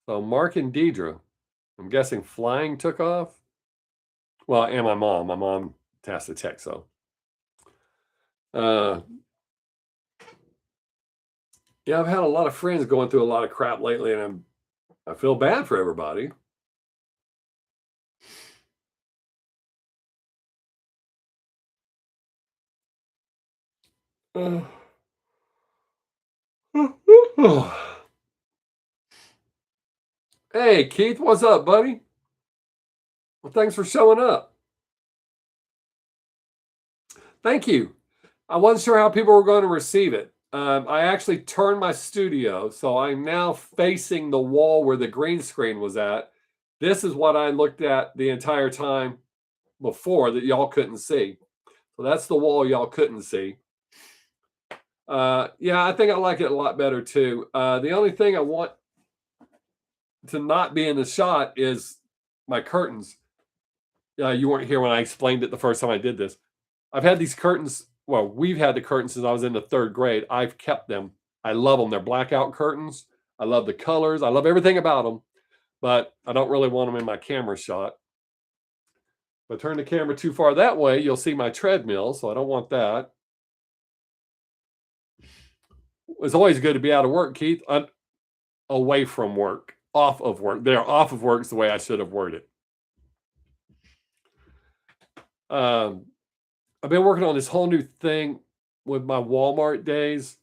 So Mark and Deidre. I'm guessing flying took off. Well, and my mom. My mom has to text, so. Yeah, I've had a lot of friends going through a lot of crap lately, and I feel bad for everybody. Hey, Keith, what's up, buddy? Well, thanks for showing up. Thank you. I wasn't sure how people were going to receive it. I actually turned my studio, so I'm now facing the wall where the green screen was at. This is what I looked at the entire time before that y'all couldn't see. So that's the wall y'all couldn't see. Yeah, I think I like it a lot better too. The only thing I want to not be in the shot is my curtains. You weren't here when I explained it the first time I did this. I've had these curtains. Well, we've had the curtains since I was in the 3rd grade. I've kept them. I love them. They're blackout curtains. I love the colors. I love everything about them, but I don't really want them in my camera shot. If I turn the camera too far that way, you'll see my treadmill, so I don't want that. It's always good to be out of work, Keith. Away from work, off of work. They're off of work is the way I should have worded it. I've been working on this whole new thing with my Walmart days.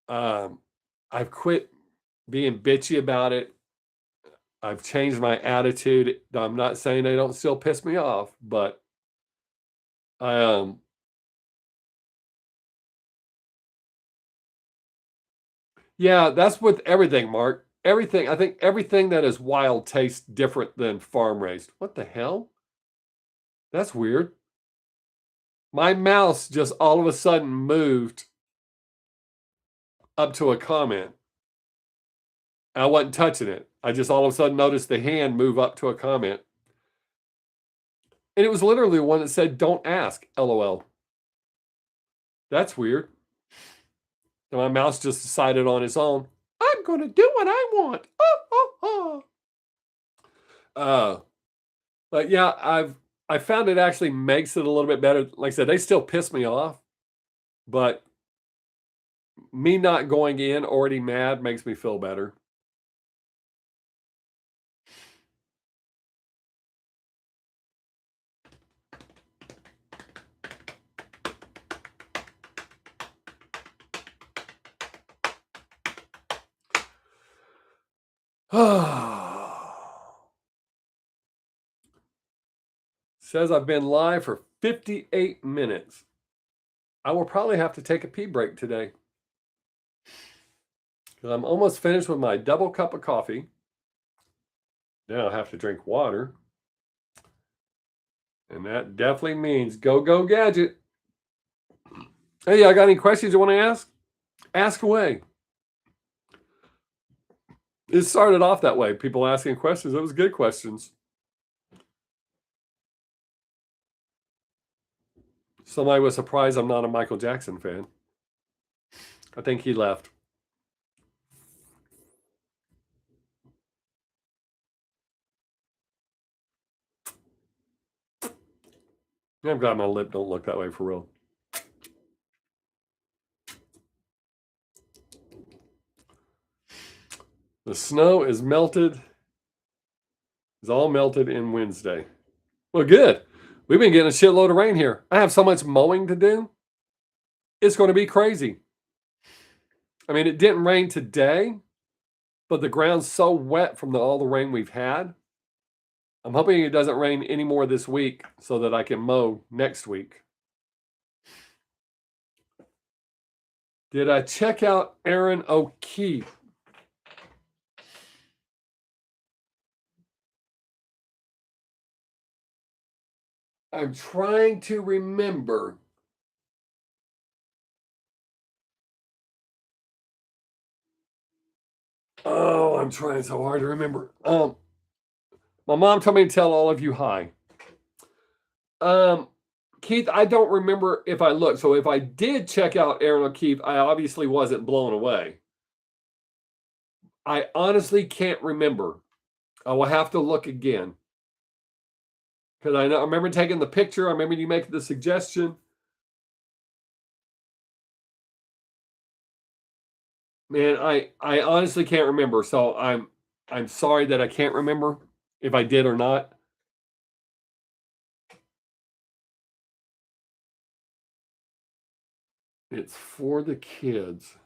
I've quit being bitchy about it. I've changed my attitude. I'm not saying they don't still piss me off, but I yeah, that's with everything, Mark. Everything. I think everything that is wild tastes different than farm raised. What the hell? That's weird. My mouse just all of a sudden moved up to a comment. I wasn't touching it. I just all of a sudden noticed the hand move up to a comment. And it was literally one that said, "Don't ask, LOL." That's weird. And my mouse just decided on its own, I'm going to do what I want. But yeah, I found it actually makes it a little bit better. Like I said, they still piss me off, but me not going in already mad makes me feel better. Says I've been live for 58 minutes. I will probably have to take a pee break today. Because I'm almost finished with my double cup of coffee. Now I have to drink water. And that definitely means go, go, gadget. Hey, I got any questions you want to ask? Ask away. It started off that way. People asking questions. It was good questions. Somebody was surprised I'm not a Michael Jackson fan. I think he left. I'm glad my lip don't look that way for real. The snow is melted. It's all melted in Wednesday. Well, good. We've been getting a shitload of rain here. I have so much mowing to do. It's going to be crazy. I mean, it didn't rain today, but the ground's so wet from all the rain we've had. I'm hoping it doesn't rain anymore this week so that I can mow next week. Did I check out Aaron O'Keefe? I'm trying to remember. Oh, I'm trying so hard to remember. My mom told me to tell all of you hi. Keith, I don't remember if I looked. So if I did check out Aaron O'Keefe, I obviously wasn't blown away. I honestly can't remember. I will have to look again. Because I remember taking the picture. I remember you making the suggestion. Man, I honestly can't remember. So I'm sorry that I can't remember if I did or not. It's for the kids.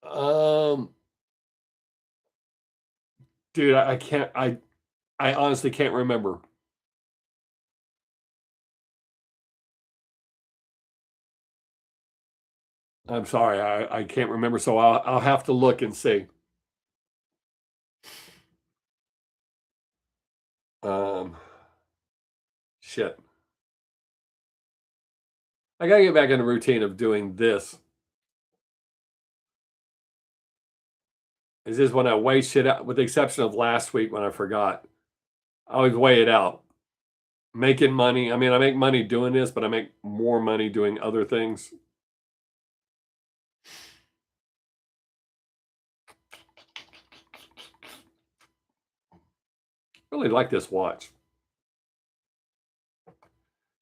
Um, dude, I can't. I honestly can't remember. I'm sorry, I can't remember. So I'll have to look and see. Um, shit. I gotta get back in the routine of doing this. Is this when I weigh shit out, with the exception of last week when I forgot. I always weigh it out. Making money. I mean, I make money doing this, but I make more money doing other things. Really like this watch.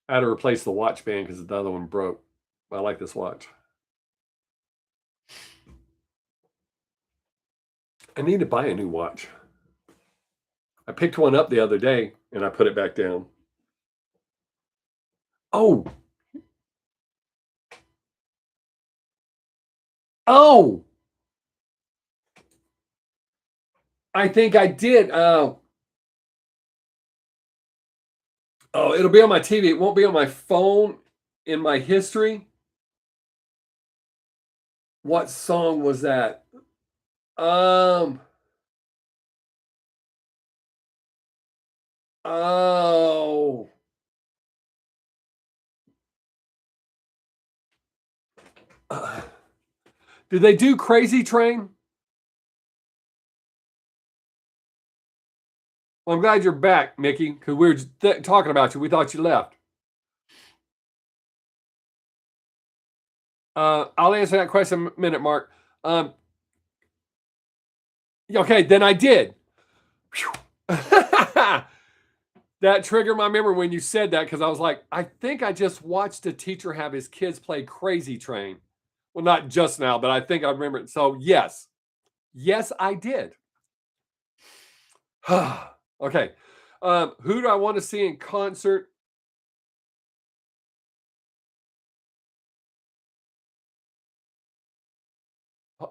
I had to replace the watch band because the other one broke. But I like this watch. I need to buy a new watch. I picked one up the other day and I put it back down. Oh, oh, I think I did. Oh, it'll be on my TV. It won't be on my phone in my history. What song was that? Um, oh, uh, did they do Crazy Train? Well, I'm glad you're back, Mickey, because we were talking about you. We thought you left. I'll answer that question in a minute, Mark. Okay, then I did. That triggered my memory when you said that because I was like, I think I just watched a teacher have his kids play Crazy Train. Well, not just now, but I think I remember it. So, yes. Yes, I did. Okay. Who do I want to see in concert?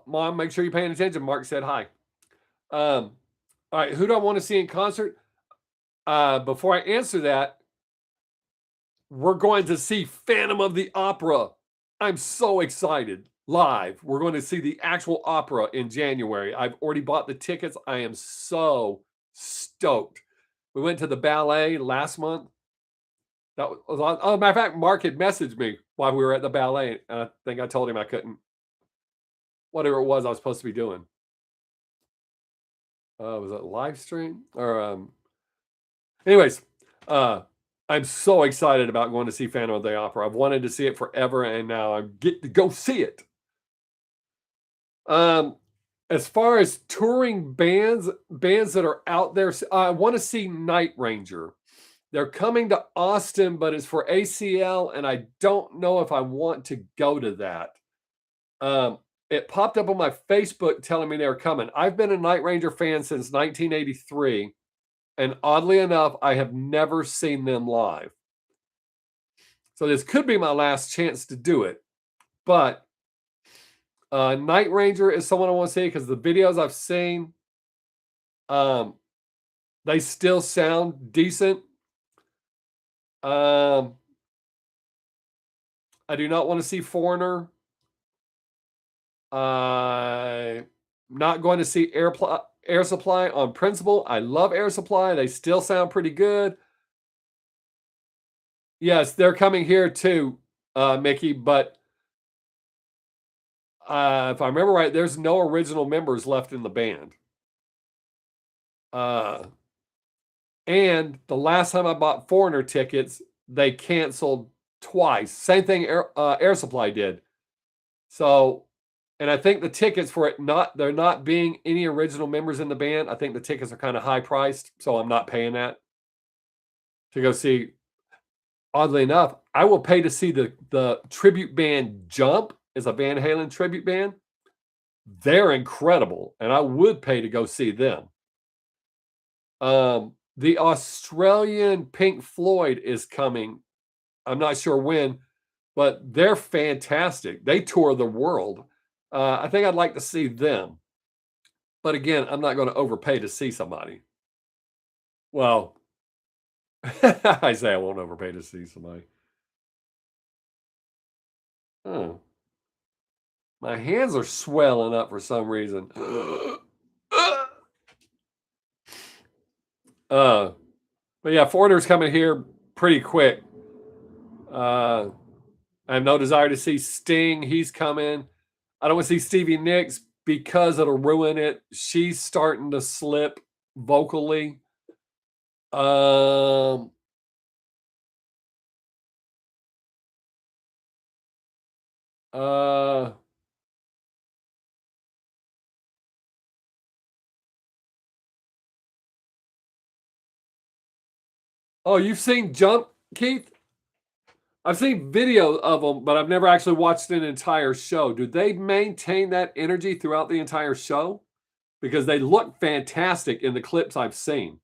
Mom, make sure you're paying attention. Mark said hi. All right. Who do I want to see in concert? Before I answer that, we're going to see Phantom of the Opera. I'm so excited. Live. We're going to see the actual opera in January. I've already bought the tickets. I am so stoked. We went to the ballet last month. That was, oh, matter of fact, Mark had messaged me while we were at the ballet. And I think I told him I couldn't, whatever it was I was supposed to be doing. Was it live stream? Or anyways, I'm so excited about going to see Phantom of the Opera. I've wanted to see it forever, and now I get to go see it. As far as touring bands that are out there, I want to see Night Ranger. They're coming to Austin, but it's for ACL, and I don't know if I want to go to that. It popped up on my Facebook telling me they were coming. I've been a Night Ranger fan since 1983, and oddly enough, I have never seen them live. So this could be my last chance to do it, but Night Ranger is someone I want to see because the videos I've seen, um, they still sound decent. Um, I do not want to see Foreigner. I'm not going to see Air Supply on principle. I love Air Supply. They still sound pretty good. Yes, they're coming here too, Mickey, but if I remember right, there's no original members left in the band. Uh, and the last time I bought Foreigner tickets, they canceled twice. Same thing Air Supply did. So, and I think the tickets for it there not being any original members in the band, I think the tickets are kind of high priced, so I'm not paying that to go see. Oddly enough, I will pay to see the tribute band Jump is a Van Halen tribute band. They're incredible, and I would pay to go see them. The Australian Pink Floyd is coming. I'm not sure when, but they're fantastic. They tour the world. I think I'd like to see them. But again, I'm not going to overpay to see somebody. Well, I say I won't overpay to see somebody. Oh, my hands are swelling up for some reason. But yeah, Foreigner's coming here pretty quick. I have no desire to see Sting. He's coming. I don't want to see Stevie Nicks because it'll ruin it. She's starting to slip vocally. Um, uh, oh, you've seen Jump, Keith? I've seen video of them, but I've never actually watched an entire show. Do they maintain that energy throughout the entire show? Because they look fantastic in the clips I've seen.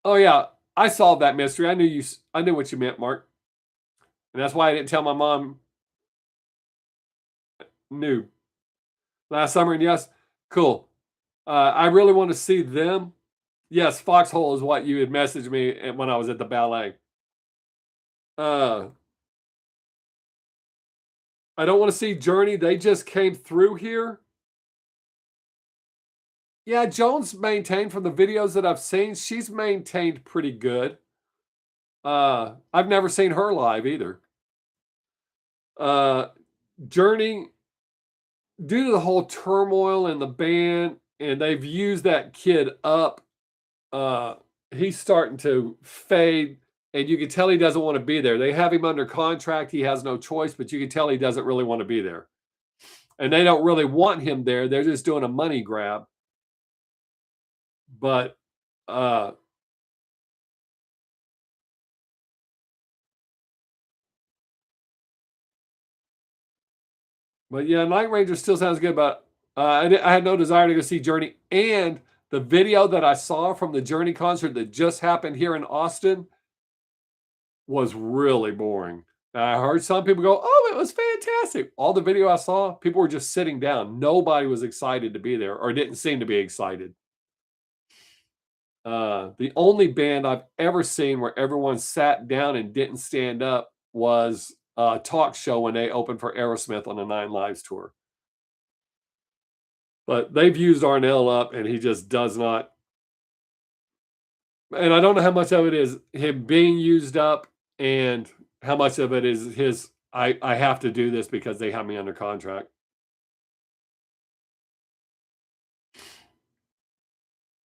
Oh yeah, I solved that mystery. I knew what you meant, Mark. And that's why I didn't tell my mom. Knew last summer, and yes, cool. I really want to see them. Yes, Foxhole is what you had messaged me when I was at the ballet. Uh, I don't want to see Journey. They just came through here. Yeah, Jones maintained from the videos that I've seen. She's maintained pretty good. I've never seen her live either. Uh, Journey, due to the whole turmoil in the band, and they've used that kid up. He's starting to fade, and you can tell he doesn't want to be there. They have him under contract. He has no choice, but you can tell he doesn't really want to be there. And they don't really want him there. They're just doing a money grab. But uh but yeah, Night Ranger still sounds good, but I had no desire to go see Journey. And the video that I saw from the Journey concert that just happened here in Austin was really boring. I heard some people go, "Oh, it was fantastic." All the video I saw, people were just sitting down. Nobody was excited to be there or didn't seem to be excited. The only band I've ever seen where everyone sat down and didn't stand up was a Talk Show when they opened for Aerosmith on the Nine Lives tour. But they've used Arnell up, and he just does not. And I don't know how much of it is him being used up, and how much of it is his. I have to do this because they have me under contract.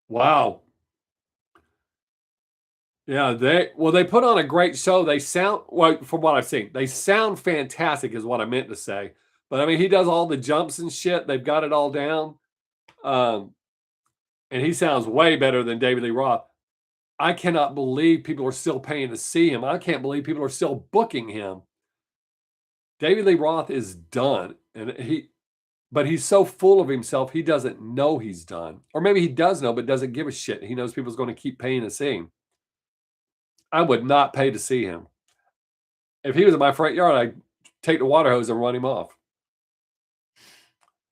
Wow. Yeah, they put on a great show. They sound well from what I've seen. They sound fantastic, is what I meant to say. But I mean, he does all the jumps and shit. They've got it all down. Um, and he sounds way better than David Lee Roth. I cannot believe people are still paying to see him. I can't believe people are still booking him. David Lee Roth is done, and but he's so full of himself, he doesn't know he's done. Or maybe he does know, but doesn't give a shit. He knows people's going to keep paying to see him. I would not pay to see him. If he was in my front yard, I'd take the water hose and run him off.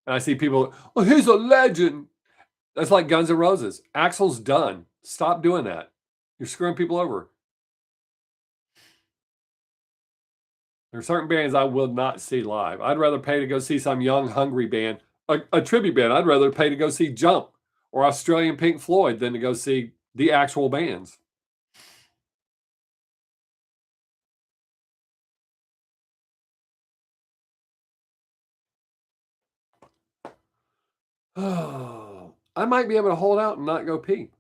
And I see people, "Oh, he's a legend." That's like Guns N' Roses. Axl's done. Stop doing that. You're screwing people over. There are certain bands I will not see live. I'd rather pay to go see some young, hungry band, a tribute band. I'd rather pay to go see Jump or Australian Pink Floyd than to go see the actual bands. Oh, I might be able to hold out and not go pee.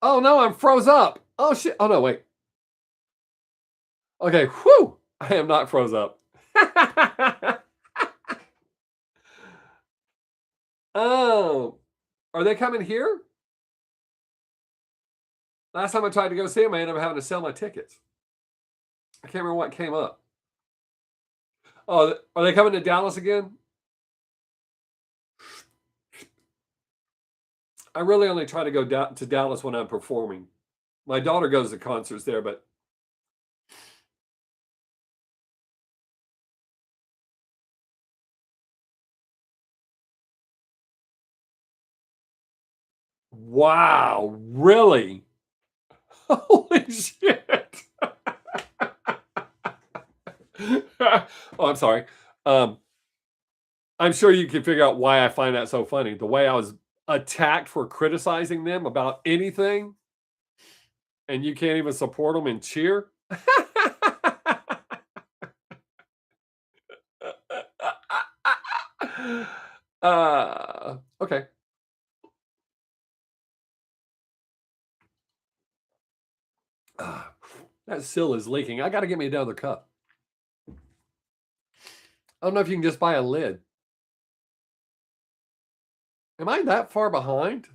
Oh no, I'm froze up. Oh shit. Oh no, wait. Okay, whew. I am not froze up. Oh, are they coming here? Last time I tried to go see them, I ended up having to sell my tickets. I can't remember what came up. Oh, are they coming to Dallas again? I really only try to go to Dallas when I'm performing. My daughter goes to concerts there, but wow, really? Holy shit. Oh, I'm sorry. Um, I'm sure you can figure out why I find that so funny. The way I was attacked for criticizing them about anything, and you can't even support them and cheer. Okay. Ah, that sill is leaking. I got to get me another cup. I don't know if you can just buy a lid. Am I that far behind?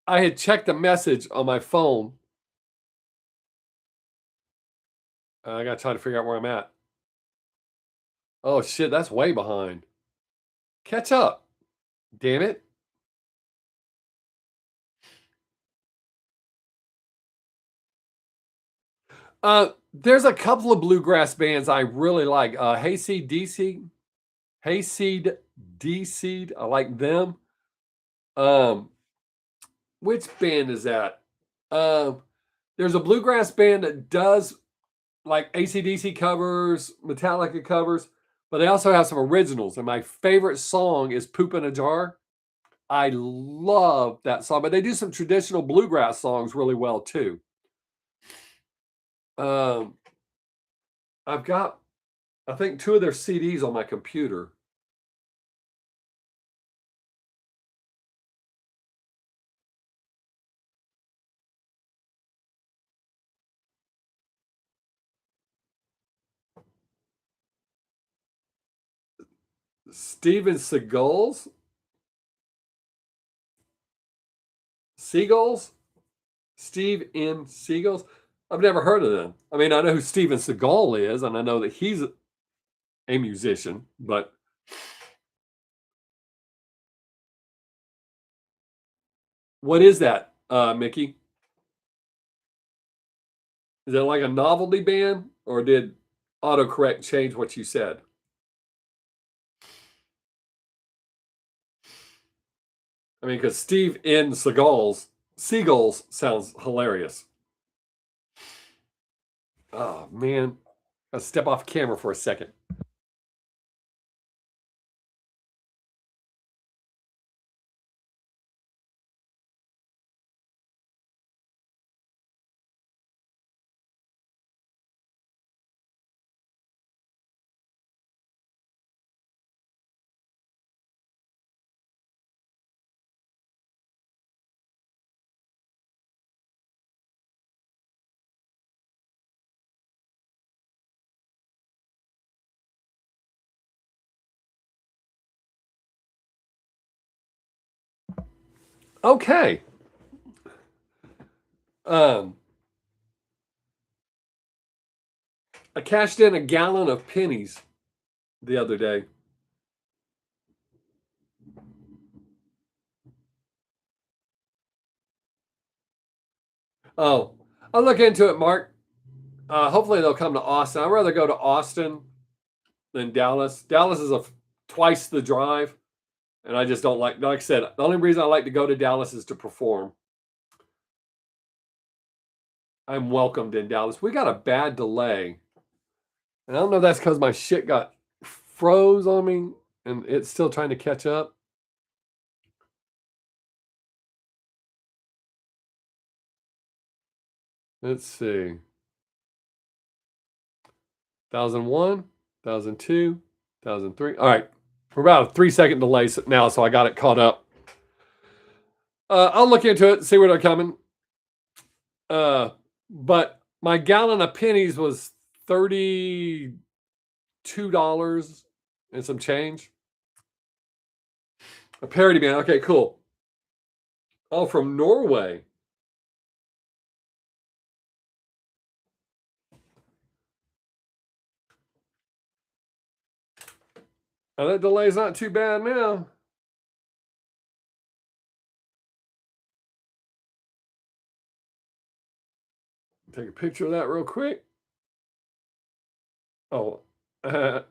I had checked a message on my phone. I got to try to figure out where I'm at. Oh shit, that's way behind. Catch up. Damn it. There's a couple of bluegrass bands I really like. Hayseed DC. Hayseed DC. I like them. Um, which band is that? Um, there's a bluegrass band that does like AC/DC covers, Metallica covers, but they also have some originals. And my favorite song is "Poop in a Jar." I love that song, but they do some traditional bluegrass songs really well too. Um, I've got, I think, two of their CDs on my computer. Steven Seagulls, Steve M. Seagulls. I've never heard of them. I mean, I know who Steven Seagal is, and I know that he's a musician, but what is that, Mickey? Is it like a novelty band, or did autocorrect change what you said? I mean, because Steve N. Seagulls sounds hilarious. Oh man, I'll step off camera for a second. Okay. Um, I cashed in a gallon of pennies the other day. Oh, I'll look into it, Mark. Hopefully they'll come to Austin. I'd rather go to Austin than Dallas. Dallas is twice the drive, and I just don't like I said, the only reason I like to go to Dallas is to perform. I'm welcomed in Dallas. We got a bad delay. And I don't know if that's because my shit got froze on me and it's still trying to catch up. Let's see. 1001, 1002, 1003. All right. We're about a 3-second delay now, so I got it caught up. I'll look into it, see where they're coming. But my gallon of pennies was $32 and some change. A parody band. Okay, cool. Oh, from Norway. Oh, that delay's not too bad now. Take a picture of that real quick. Oh, all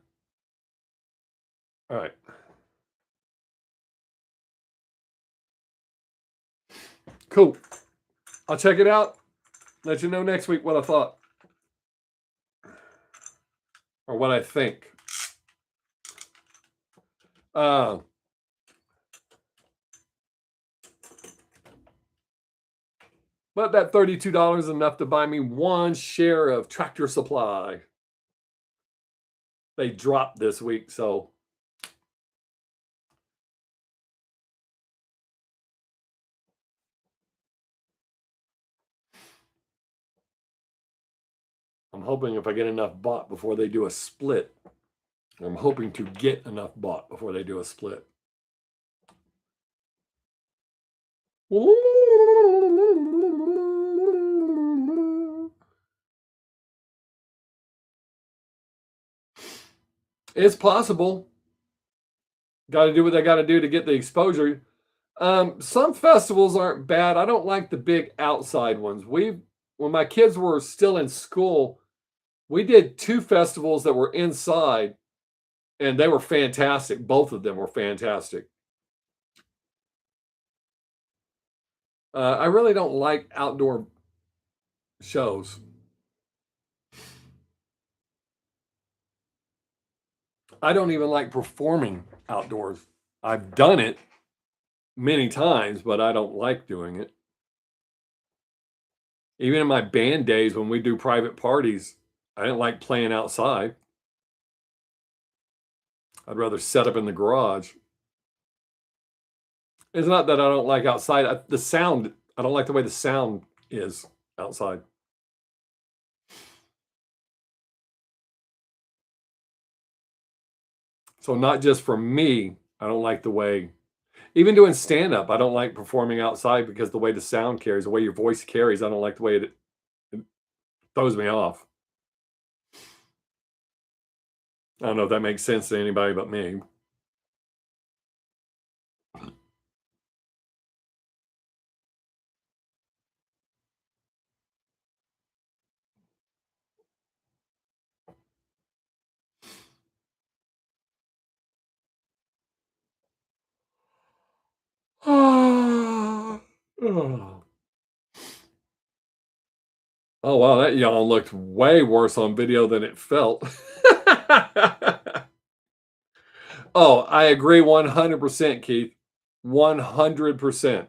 right. Cool. I'll check it out. Let you know next week what I thought or what I think. But that $32 is enough to buy me one share of Tractor Supply. They dropped this week, so I'm hoping if I get enough bought before they do a split. I'm hoping to get enough bought before they do a split. It's possible. Got to do what they got to do to get the exposure. Some festivals aren't bad. I don't like the big outside ones. When my kids were still in school, we did 2 festivals that were inside, and they were fantastic. Both of them were fantastic. I really don't like outdoor shows. I don't even like performing outdoors. I've done it many times, but I don't like doing it. Even in my band days when we do private parties, I didn't like playing outside. I'd rather set up in the garage. It's not that I don't like outside. The sound, I don't like the way the sound is outside. So not just for me, I don't like the way, even doing stand up, I don't like performing outside because the way the sound carries, the way your voice carries, I don't like the way it throws me off. I don't know if that makes sense to anybody but me. Oh, wow, that yawn looked way worse on video than it felt. Oh, I agree 100%, Keith. 100%.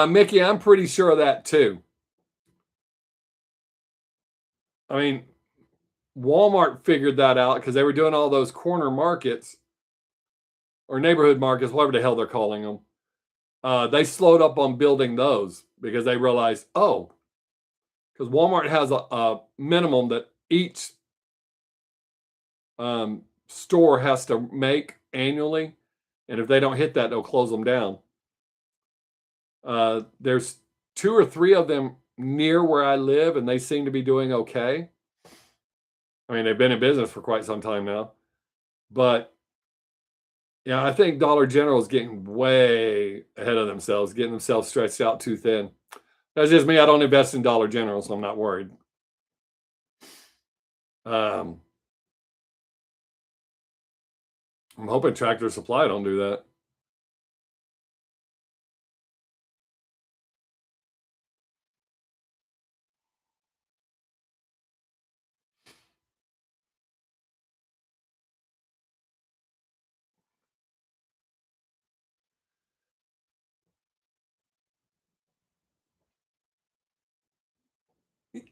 Mickey, I'm pretty sure of that too. I mean, Walmart figured that out because they were doing all those corner markets or neighborhood markets, whatever the hell they're calling them. They slowed up on building those because they realized, oh, because Walmart has a minimum that each store has to make annually, and if they don't hit that, they'll close them down. There's 2 or 3 of them near where I live, and they seem to be doing okay. I mean, they've been in business for quite some time now, but Yeah, I think Dollar General is getting way ahead of themselves, getting themselves stretched out too thin. That's just me. I don't invest in Dollar General, so I'm not worried. Um, I'm hoping Tractor Supply don't do that.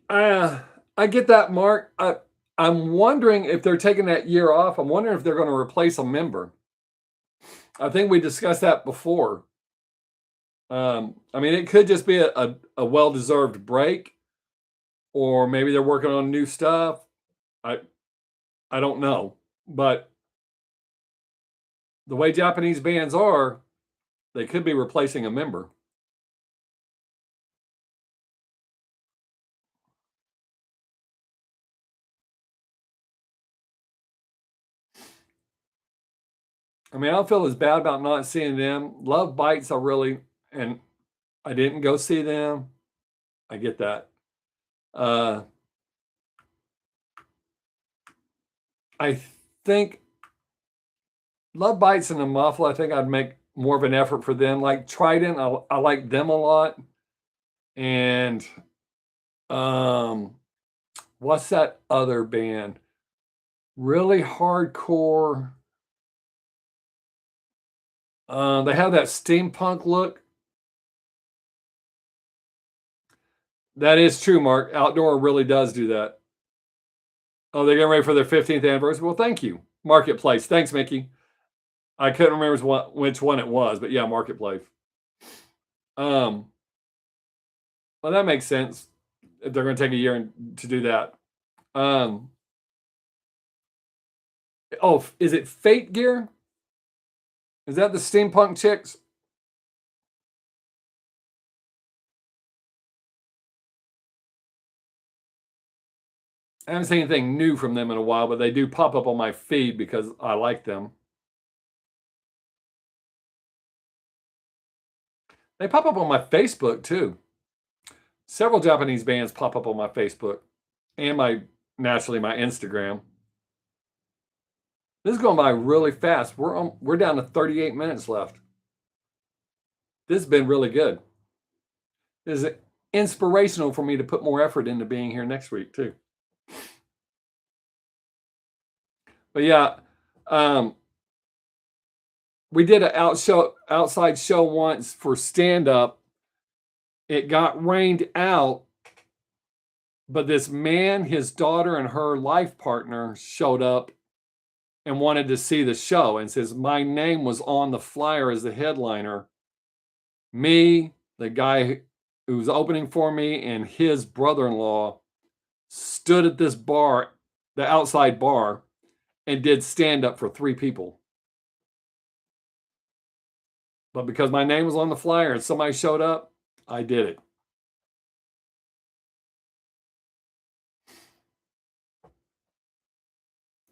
Uh, I get that, Mark. I'm wondering if they're taking that year off. I'm wondering if they're going to replace a member. I think we discussed that before. I mean, it could just be a well-deserved break, or maybe they're working on new stuff. I I don't know, but the way Japanese bands are, they could be replacing a member. I mean, I don't feel as bad about not seeing them. Love Bites, and I didn't go see them. I get that. Uh, I think Love Bites and the Muffle, I think I'd make more of an effort for them. Like Trident, I like them a lot. And um, what's that other band? Really hardcore. They have that steampunk look. That is true, Mark. Outdoor really does do that. Oh, they're getting ready for their 15th anniversary. Well, thank you. Marketplace. Thanks, Mickey. I couldn't remember which one it was, but yeah, Marketplace. Um, well, that makes sense if they're going to take a year to do that. Um, oh, is it Fate Gear? Is that the steampunk chicks? I haven't seen anything new from them in a while, but they do pop up on my feed because I like them. They pop up on my Facebook too. Several Japanese bands pop up on my Facebook and naturally my Instagram. This is going by really fast. We're down to 38 minutes left. This has been really good. This is inspirational for me to put more effort into being here next week too. But yeah, um, we did an outside show once for stand up. It got rained out, but this man, his daughter, and her life partner showed up and wanted to see the show and says my name was on the flyer as the headliner. Me, the guy who was opening for me, and his brother-in-law stood at this bar, the outside bar, and did stand up for 3 people. But because my name was on the flyer and somebody showed up, I did it.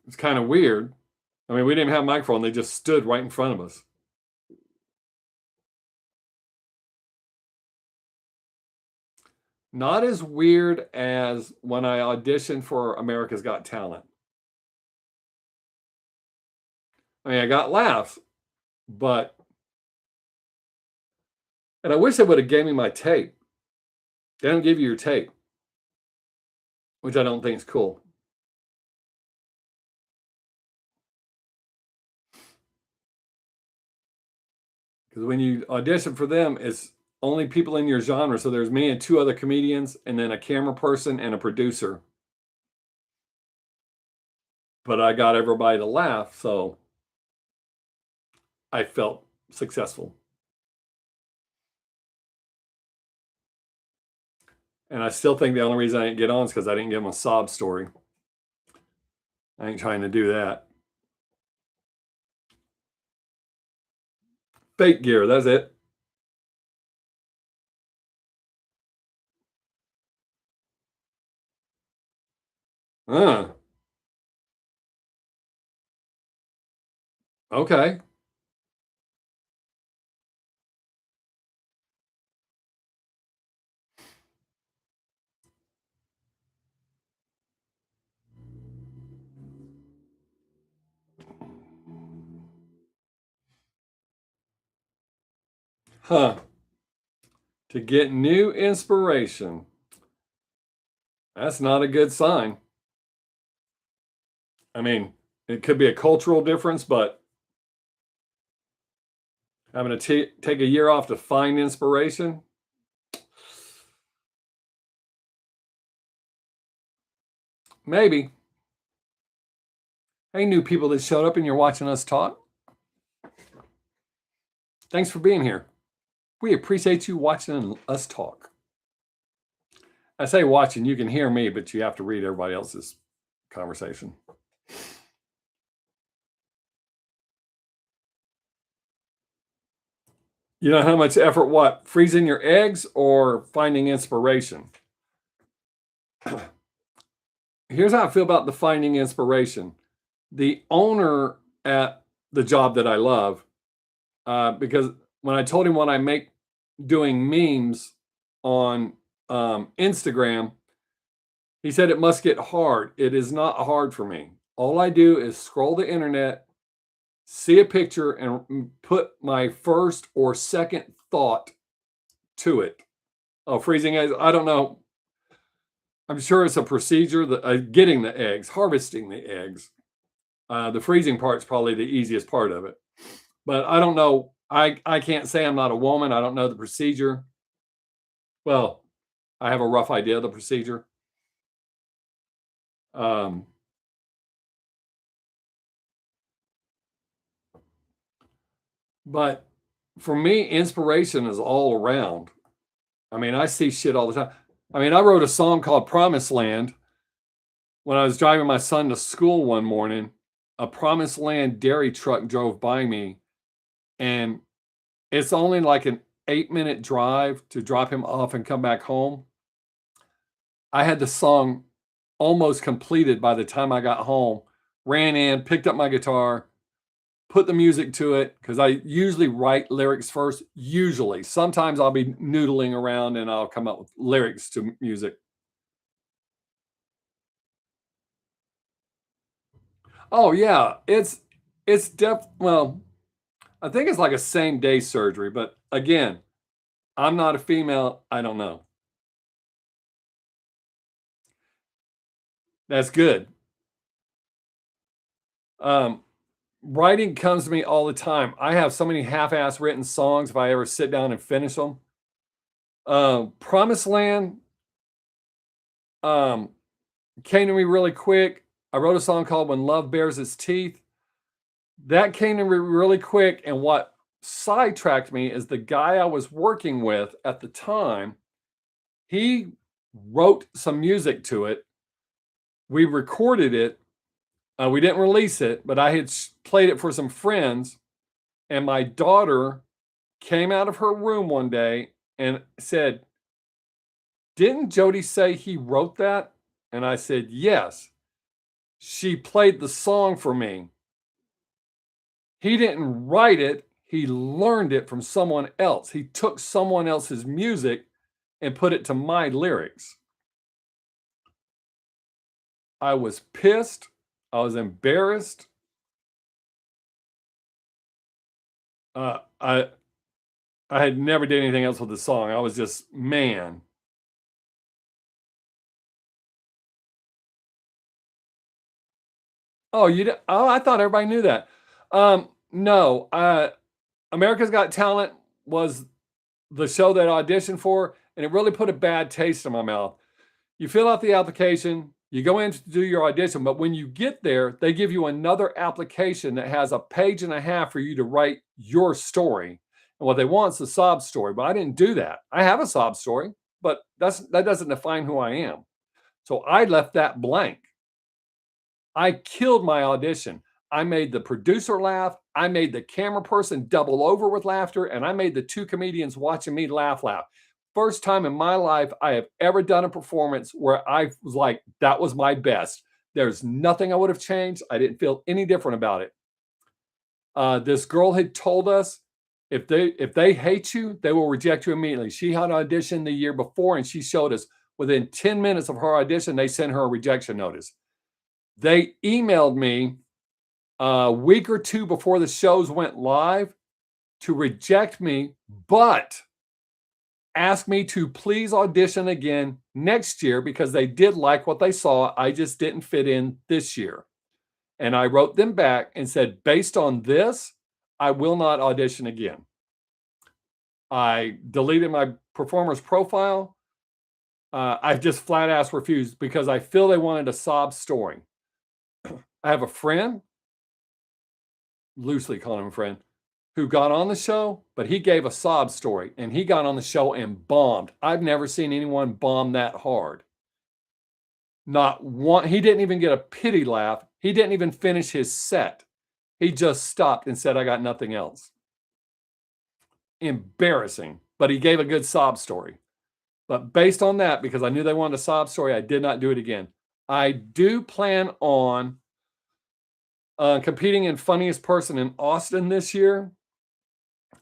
It's kind of weird. I mean, we didn't have a microphone. They just stood right in front of us. Not as weird as when I auditioned for America's Got Talent. I mean, I got laughs, but and I wish they would have gave me my tape. They don't give you your tape, which I don't think is cool. Because when you audition for them, it's only people in your genre. So there's me and 2 other comedians, and then a camera person and a producer. But I got everybody to laugh, so I felt successful. And I still think the only reason I didn't get on is because I didn't give them a sob story. I ain't trying to do that. Fake gear, that's it. Uh, okay. Huh. To get new inspiration. That's not a good sign. I mean, it could be a cultural difference, but having to take a year off to find inspiration. Maybe. Hey, new people that showed up and you're watching us talk. Thanks for being here. We appreciate you watching us talk. I say watching, you can hear me, but you have to read everybody else's conversation. You know how much effort what? Freezing your eggs or finding inspiration? Here's how I feel about the finding inspiration. The owner at the job that I love, because when I told him what I make doing memes on Instagram, he said it must get hard. It is not hard for me. All I do is scroll the internet, see a picture, and put my first or second thought to it. Oh, freezing eggs. I don't know. I'm sure it's a procedure that getting the eggs, harvesting the eggs. The freezing part's probably the easiest part of it. But I don't know. I can't say I'm not a woman. I don't know the procedure. Well, I have a rough idea of the procedure. But for me, inspiration is all around. I mean, I see shit all the time. I mean, I wrote a song called Promised Land when I was driving my son to school one morning. A Promised Land dairy truck drove by me, and it's only like an 8-minute drive to drop him off and come back home. I had the song almost completed by the time I got home, ran in, picked up my guitar, put the music to it, because I usually write lyrics first. Usually. Sometimes I'll be noodling around and I'll come up with lyrics to music. Oh yeah, it's well, I think it's like a same day surgery, but again, I'm not a female. I don't know. That's good. Um, Writing comes to me all the time. I have so many half-ass written songs if I ever sit down and finish them. Promised Land um, came to me really quick. I wrote a song called When Love Bares Its Teeth. That came to me really quick. And what sidetracked me is the guy I was working with at the time, he wrote some music to it. We recorded it. We didn't release it, but I had played it for some friends. And my daughter came out of her room one day and said, "Didn't Jody say he wrote that?" And I said, "Yes." She played the song for me. He didn't write it. He learned it from someone else. He took someone else's music and put it to my lyrics. I was pissed. I was embarrassed. I had never did anything else with the song. I was just, man. Oh, oh, I thought everybody knew that. No, America's Got Talent was the show that I auditioned for, and it really put a bad taste in my mouth. You fill out the application, you go in to do your audition, but when you get there, they give you another application that has a page and a half for you to write your story. And what they want is a sob story, but I didn't do that. I have a sob story, but that doesn't define who I am. So I left that blank. I killed my audition. I made the producer laugh. I made the camera person double over with laughter, and I made the two comedians watching me laugh. First time in my life I have ever done a performance where I was like, that was my best. There's nothing I would have changed. I didn't feel any different about it. This girl had told us if they hate you, they will reject you immediately. She had auditioned the year before, and she showed us within 10 minutes of her audition, they sent her a rejection notice. They emailed me a week or two before the shows went live to reject me, but ask me to please audition again next year because they did like what they saw. I just didn't fit in this year. And I wrote them back and said, based on this, I will not audition again. I deleted my performer's profile. I just flat ass refused because I feel they wanted a sob story. I have a friend, loosely calling him a friend, who got on the show, but he gave a sob story and he got on the show and bombed. I've never seen anyone bomb that hard. Not one, he didn't even get a pity laugh. He didn't even finish his set. He just stopped and said, I got nothing else. Embarrassing, but he gave a good sob story. But based on that, because I knew they wanted a sob story, I did not do it again. I do plan on competing in Funniest Person in Austin this year.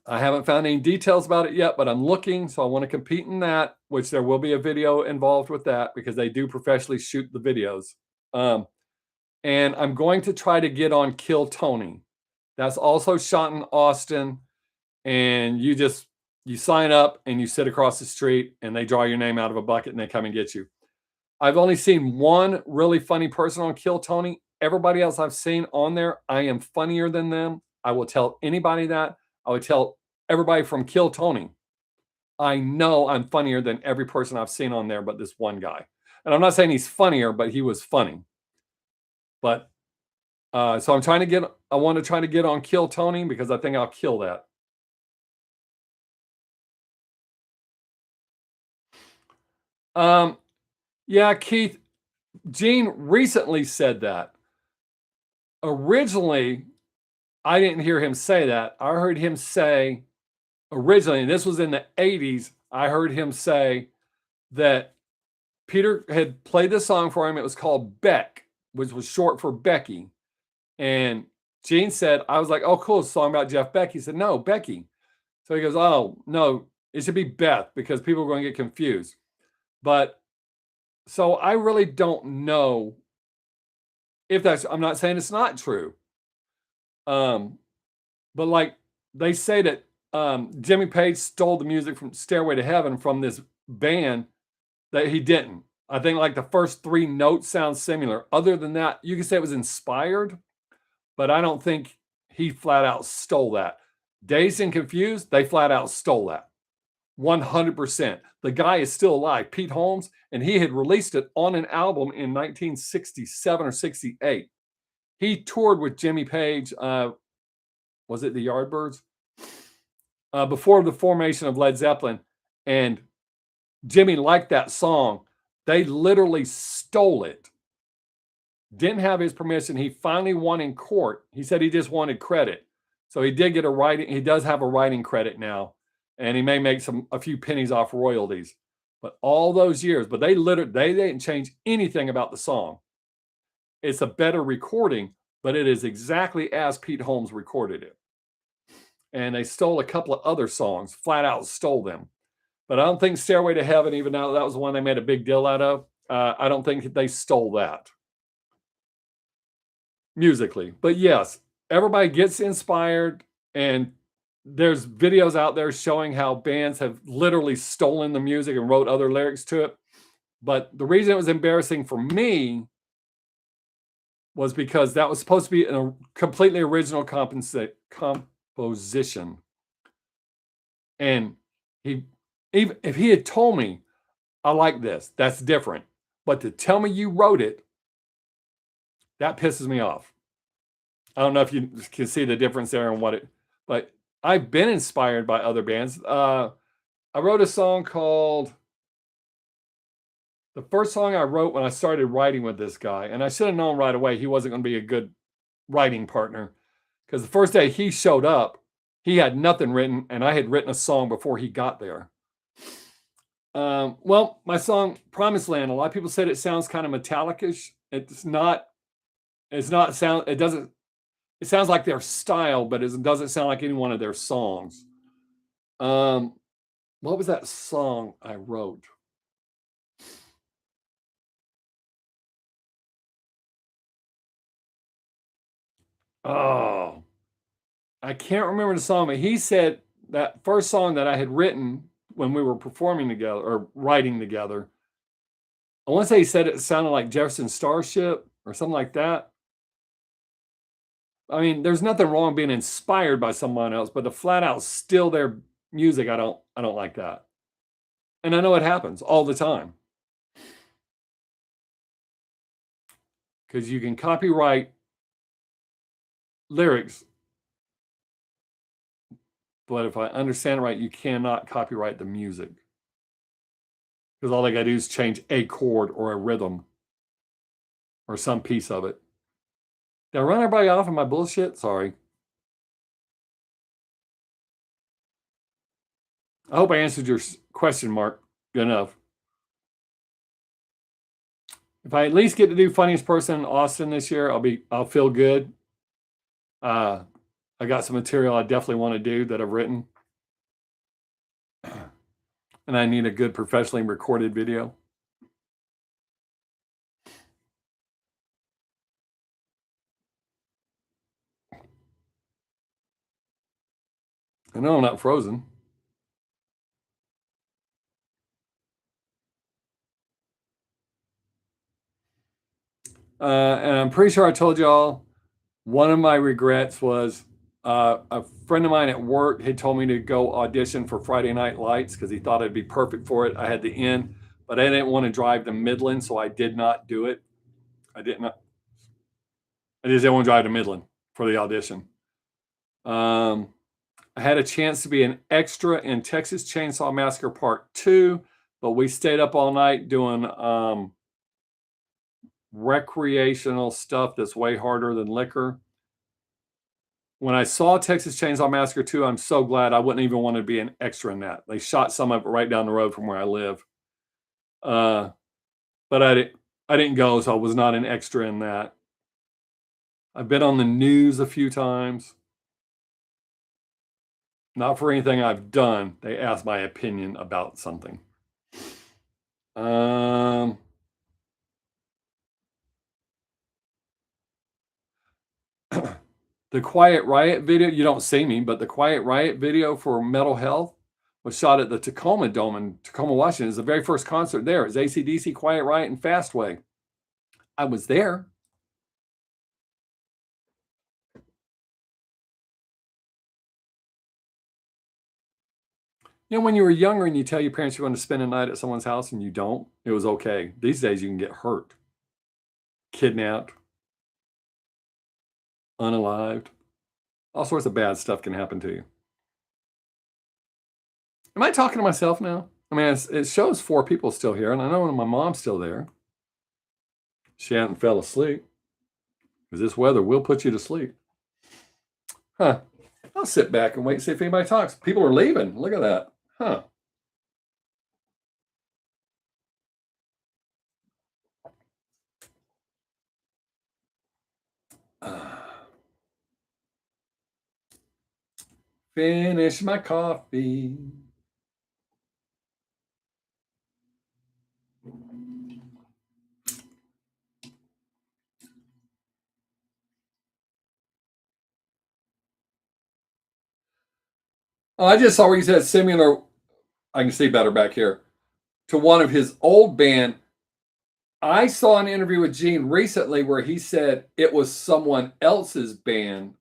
I haven't found any details about it yet, but I'm looking. So I want to compete in that, which there will be a video involved with that because they do professionally shoot the videos. And I'm going to try to get on Kill Tony. That's also shot in Austin. And you sign up and you sit across the street and they draw your name out of a bucket and they come and get you. I've only seen one really funny person on Kill Tony. Everybody else I've seen on there, I am funnier than them. I will tell anybody that. I would tell everybody from Kill Tony. I know I'm funnier than every person I've seen on there but this one guy. And I'm not saying he's funnier, but he was funny. But so I want to try to get on Kill Tony because I think I'll kill that. Yeah, Keith, Gene recently said that. Originally, I didn't hear him say that. I heard him say originally, and this was in the 80s, I heard him say that Peter had played this song for him. It was called Beck, which was short for Becky. And Gene said, I was like, oh, cool, it's a song about Jeff Beck. He said, no, Becky. So he goes, oh, no, it should be Beth because people are going to get confused. But so I really don't know if I'm not saying it's not true. But like they say that Jimmy Page stole the music from Stairway to Heaven from this band that he didn't. I think like the first 3 notes sound similar. Other than that, you can say it was inspired, but I don't think he flat out stole that. Dazed and Confused, they flat out stole that. 100%. The guy is still alive, Pete Holmes, and he had released it on an album in 1967 or 68. He toured with Jimmy Page. Was it the Yardbirds? Before the formation of Led Zeppelin. And Jimmy liked that song. They literally stole it. Didn't have his permission. He finally won in court. He said he just wanted credit. So he did get a writing. He does have a writing credit now. And he may make a few pennies off royalties. But all those years, but they didn't change anything about the song. It's a better recording, but it is exactly as Pete Holmes recorded it. And they stole a couple of other songs, flat out stole them. But I don't think Stairway to Heaven, even though that was the one they made a big deal out of, I don't think they stole that musically. But yes, everybody gets inspired, and there's videos out there showing how bands have literally stolen the music and wrote other lyrics to it. But the reason it was embarrassing for me was because that was supposed to be a completely original composition. And even if he had told me, I like this, that's different. But to tell me you wrote it, that pisses me off. I don't know if you can see the difference there and but I've been inspired by other bands. I wrote a song called, the first song I wrote when I started writing with this guy, and I should have known right away he wasn't going to be a good writing partner because the first day he showed up, he had nothing written, and I had written a song before he got there. Well, my song Promised Land, a lot of people said it sounds kind of Metallic-ish. It sounds like their style, but it doesn't sound like any one of their songs. What was that song I wrote? Oh, I can't remember the song, but he said that first song that I had written when we were performing together or writing together, I want to say he said it sounded like Jefferson Starship or something like that. I mean, there's nothing wrong being inspired by someone else, but to flat out steal their music, I don't like that. And I know it happens all the time because you can copyright lyrics, but if I understand it right, you cannot copyright the music because all they got to do is change a chord or a rhythm or some piece of it. Did I run everybody off in my bullshit? Sorry. I hope I answered your question, Mark, good enough. If I at least get to do funniest person in Austin this year, I'll feel good. I got some material I definitely want to do that I've written. And I need a good professionally recorded video. I know I'm not frozen. And I'm pretty sure I told y'all one of my regrets was a friend of mine at work had told me to go audition for Friday Night Lights because he thought I'd be perfect for it. I had the in, but I didn't want to drive to Midland, so I did not do it. I did not. I just didn't want to drive to Midland for the audition. I had a chance to be an extra in Texas Chainsaw Massacre Part 2, but we stayed up all night doing recreational stuff that's way harder than liquor. When I saw Texas Chainsaw Massacre 2, I'm so glad I wouldn't even want to be an extra in that. They shot some of it right down the road from where I live. But I didn't go, so I was not an extra in that. I've been on the news a few times. Not for anything I've done. They asked my opinion about something. The Quiet Riot video, you don't see me, but the Quiet Riot video for Mental Health was shot at the Tacoma Dome in Tacoma, Washington. It's the very first concert there. It's AC/DC, Quiet Riot, and Fastway. I was there. You know, when you were younger and you tell your parents you're going to spend a night at someone's house and you don't, it was okay. These days you can get hurt, kidnapped, unalived. All sorts of bad stuff can happen to you. Am I talking to myself now? I mean, it shows 4 people still here, and I know my mom's still there. She hadn't fell asleep. Because this weather will put you to sleep. Huh. I'll sit back and wait and see if anybody talks. People are leaving. Look at that. Huh. Finish my coffee. Oh, I just saw where he said similar. I can see better back here. To one of his old band. I saw an interview with Gene recently where he said it was someone else's band.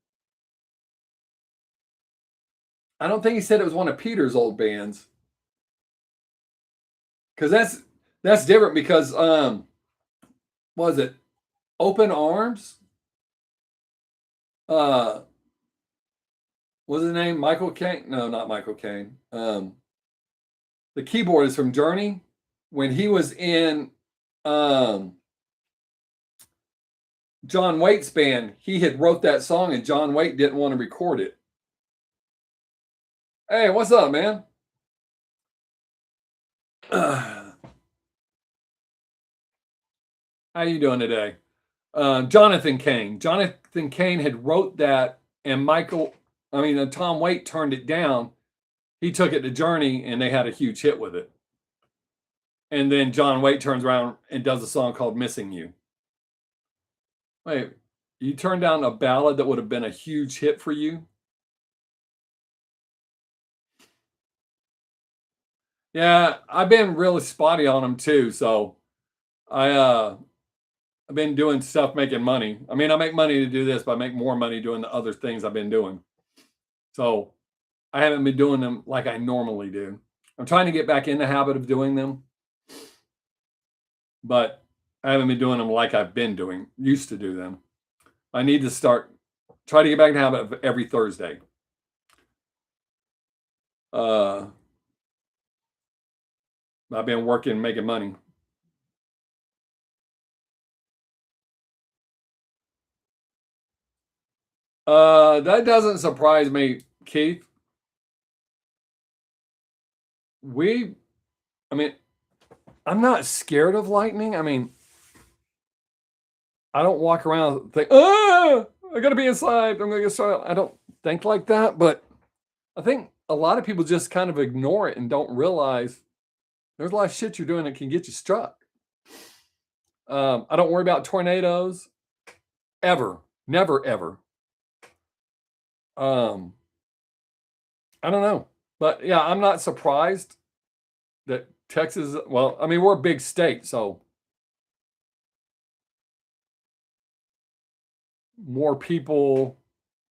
I don't think he said it was one of Peter's old bands. Because that's different because what was it? Open Arms? Was his name Michael Caine? No, not Michael Caine. The keyboardist from Journey. When he was in John Waite's band, he had wrote that song and John Waite didn't want to record it. Hey, what's up, man? How you doing today? Jonathan Caine. Jonathan Caine had wrote that, and Tom Waite turned it down. He took it to Journey, and they had a huge hit with it. And then John Waite turns around and does a song called "Missing You." Wait, you turned down a ballad that would have been a huge hit for you? Yeah, I've been really spotty on them too. So I've been doing stuff making money. I mean, I make money to do this, but I make more money doing the other things I've been doing. So I haven't been doing them like I normally do. I'm trying to get back in the habit of doing them, but I haven't been doing them like I've been doing, used to do them. I need to try to get back in the habit of every Thursday. Uh, I've been working, making money. That doesn't surprise me, Keith. We, I mean, I'm not scared of lightning. I mean, I don't walk around and think, I gotta be inside. I'm gonna get started. I don't think like that, but I think a lot of people just kind of ignore it and don't realize there's a lot of shit you're doing that can get you struck. I don't worry about tornadoes ever, never, ever. Um, I don't know, but yeah, I'm not surprised that Texas. Well, I mean, we're a big state, so more people.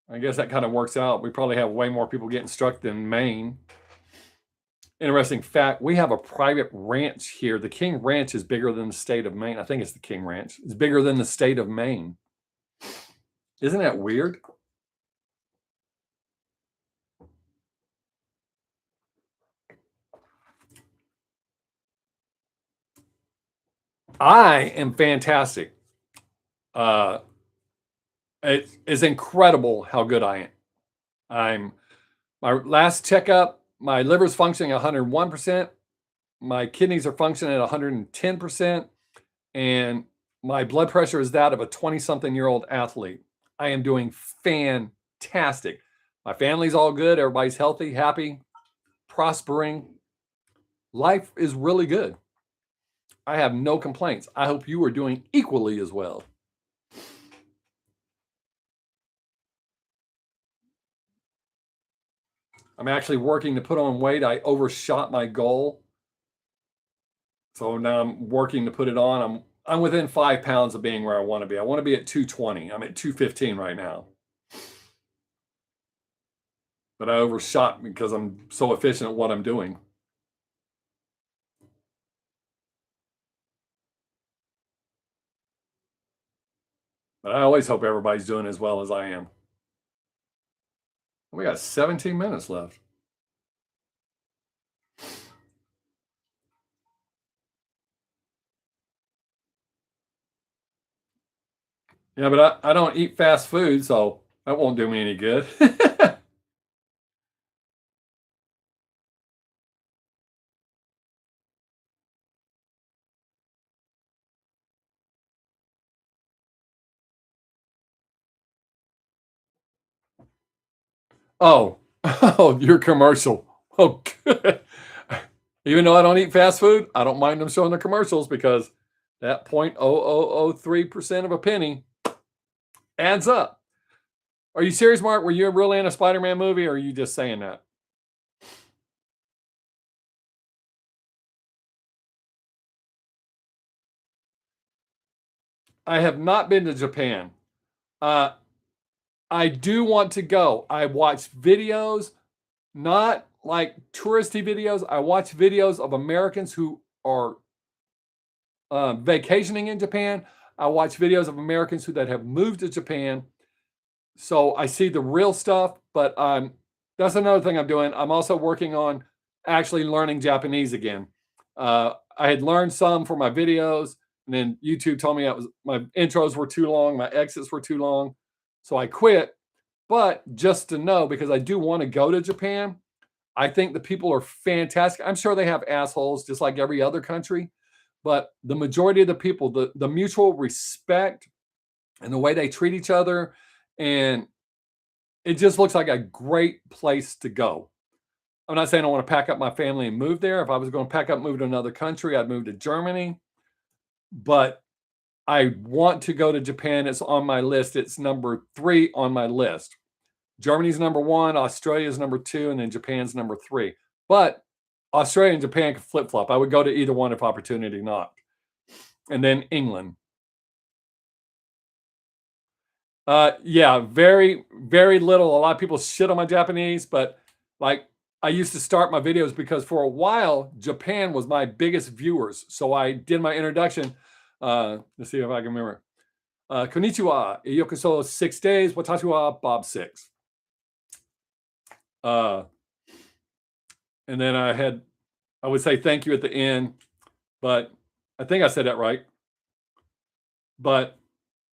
I guess that kind of works out. We probably have way more people getting struck than Maine. Interesting fact, we have a private ranch here. The King Ranch is bigger than the state of Maine. I think it's the King Ranch. It's bigger than the state of Maine. Isn't that weird? I am fantastic. Uh, it is incredible how good I am. I'm my last checkup, my liver's functioning 101%, my kidneys are functioning at 110%, and my blood pressure is that of a 20-something-year-old athlete. I am doing fantastic. My family's all good, everybody's healthy, happy, prospering. Life is really good. I have no complaints. I hope you are doing equally as well. I'm actually working to put on weight. I overshot my goal. So now I'm working to put it on. I'm within 5 pounds of being where I want to be. I want to be at 220. I'm at 215 right now. But I overshot because I'm so efficient at what I'm doing. But I always hope everybody's doing as well as I am. We got 17 minutes left. Yeah, but I don't eat fast food, so that won't do me any good. Oh, oh, your commercial. Oh, good. Even though I don't eat fast food, I don't mind them showing the commercials because that 0.0003% of a penny adds up. Are you serious, Mark? Were you really in a Spider-Man movie, or are you just saying that? I have not been to Japan. Uh, I do want to go. I watch videos, not like touristy videos. I watch videos of Americans who are vacationing in Japan. I watch videos of Americans that have moved to Japan. So I see the real stuff, but that's another thing I'm doing. I'm also working on actually learning Japanese again. I had learned some for my videos, and then YouTube told me my intros were too long, my exits were too long, so I quit. But just to know, because I do want to go to Japan, I think the people are fantastic. I'm sure they have assholes just like every other country, but the majority of the people, the mutual respect and the way they treat each other, and it just looks like a great place to go. I'm not saying I want to pack up my family and move there. If I was going to pack up, move to another country, I'd move to Germany. But I want to go to Japan. It's on my list. It's number 3 on my list. Germany's number 1, Australia's number 2, and then Japan's number 3. But Australia and Japan could flip flop. I would go to either one if opportunity knocked. And then England. Yeah, very, very little. A lot of people shit on my Japanese, but like I used to start my videos because for a while Japan was my biggest viewers. So I did my introduction. Let's see if I can remember. Konnichiwa, yokoso Sixx Daze, watashi wa Bob Six. And then I would say thank you at the end, but I think I said that right. But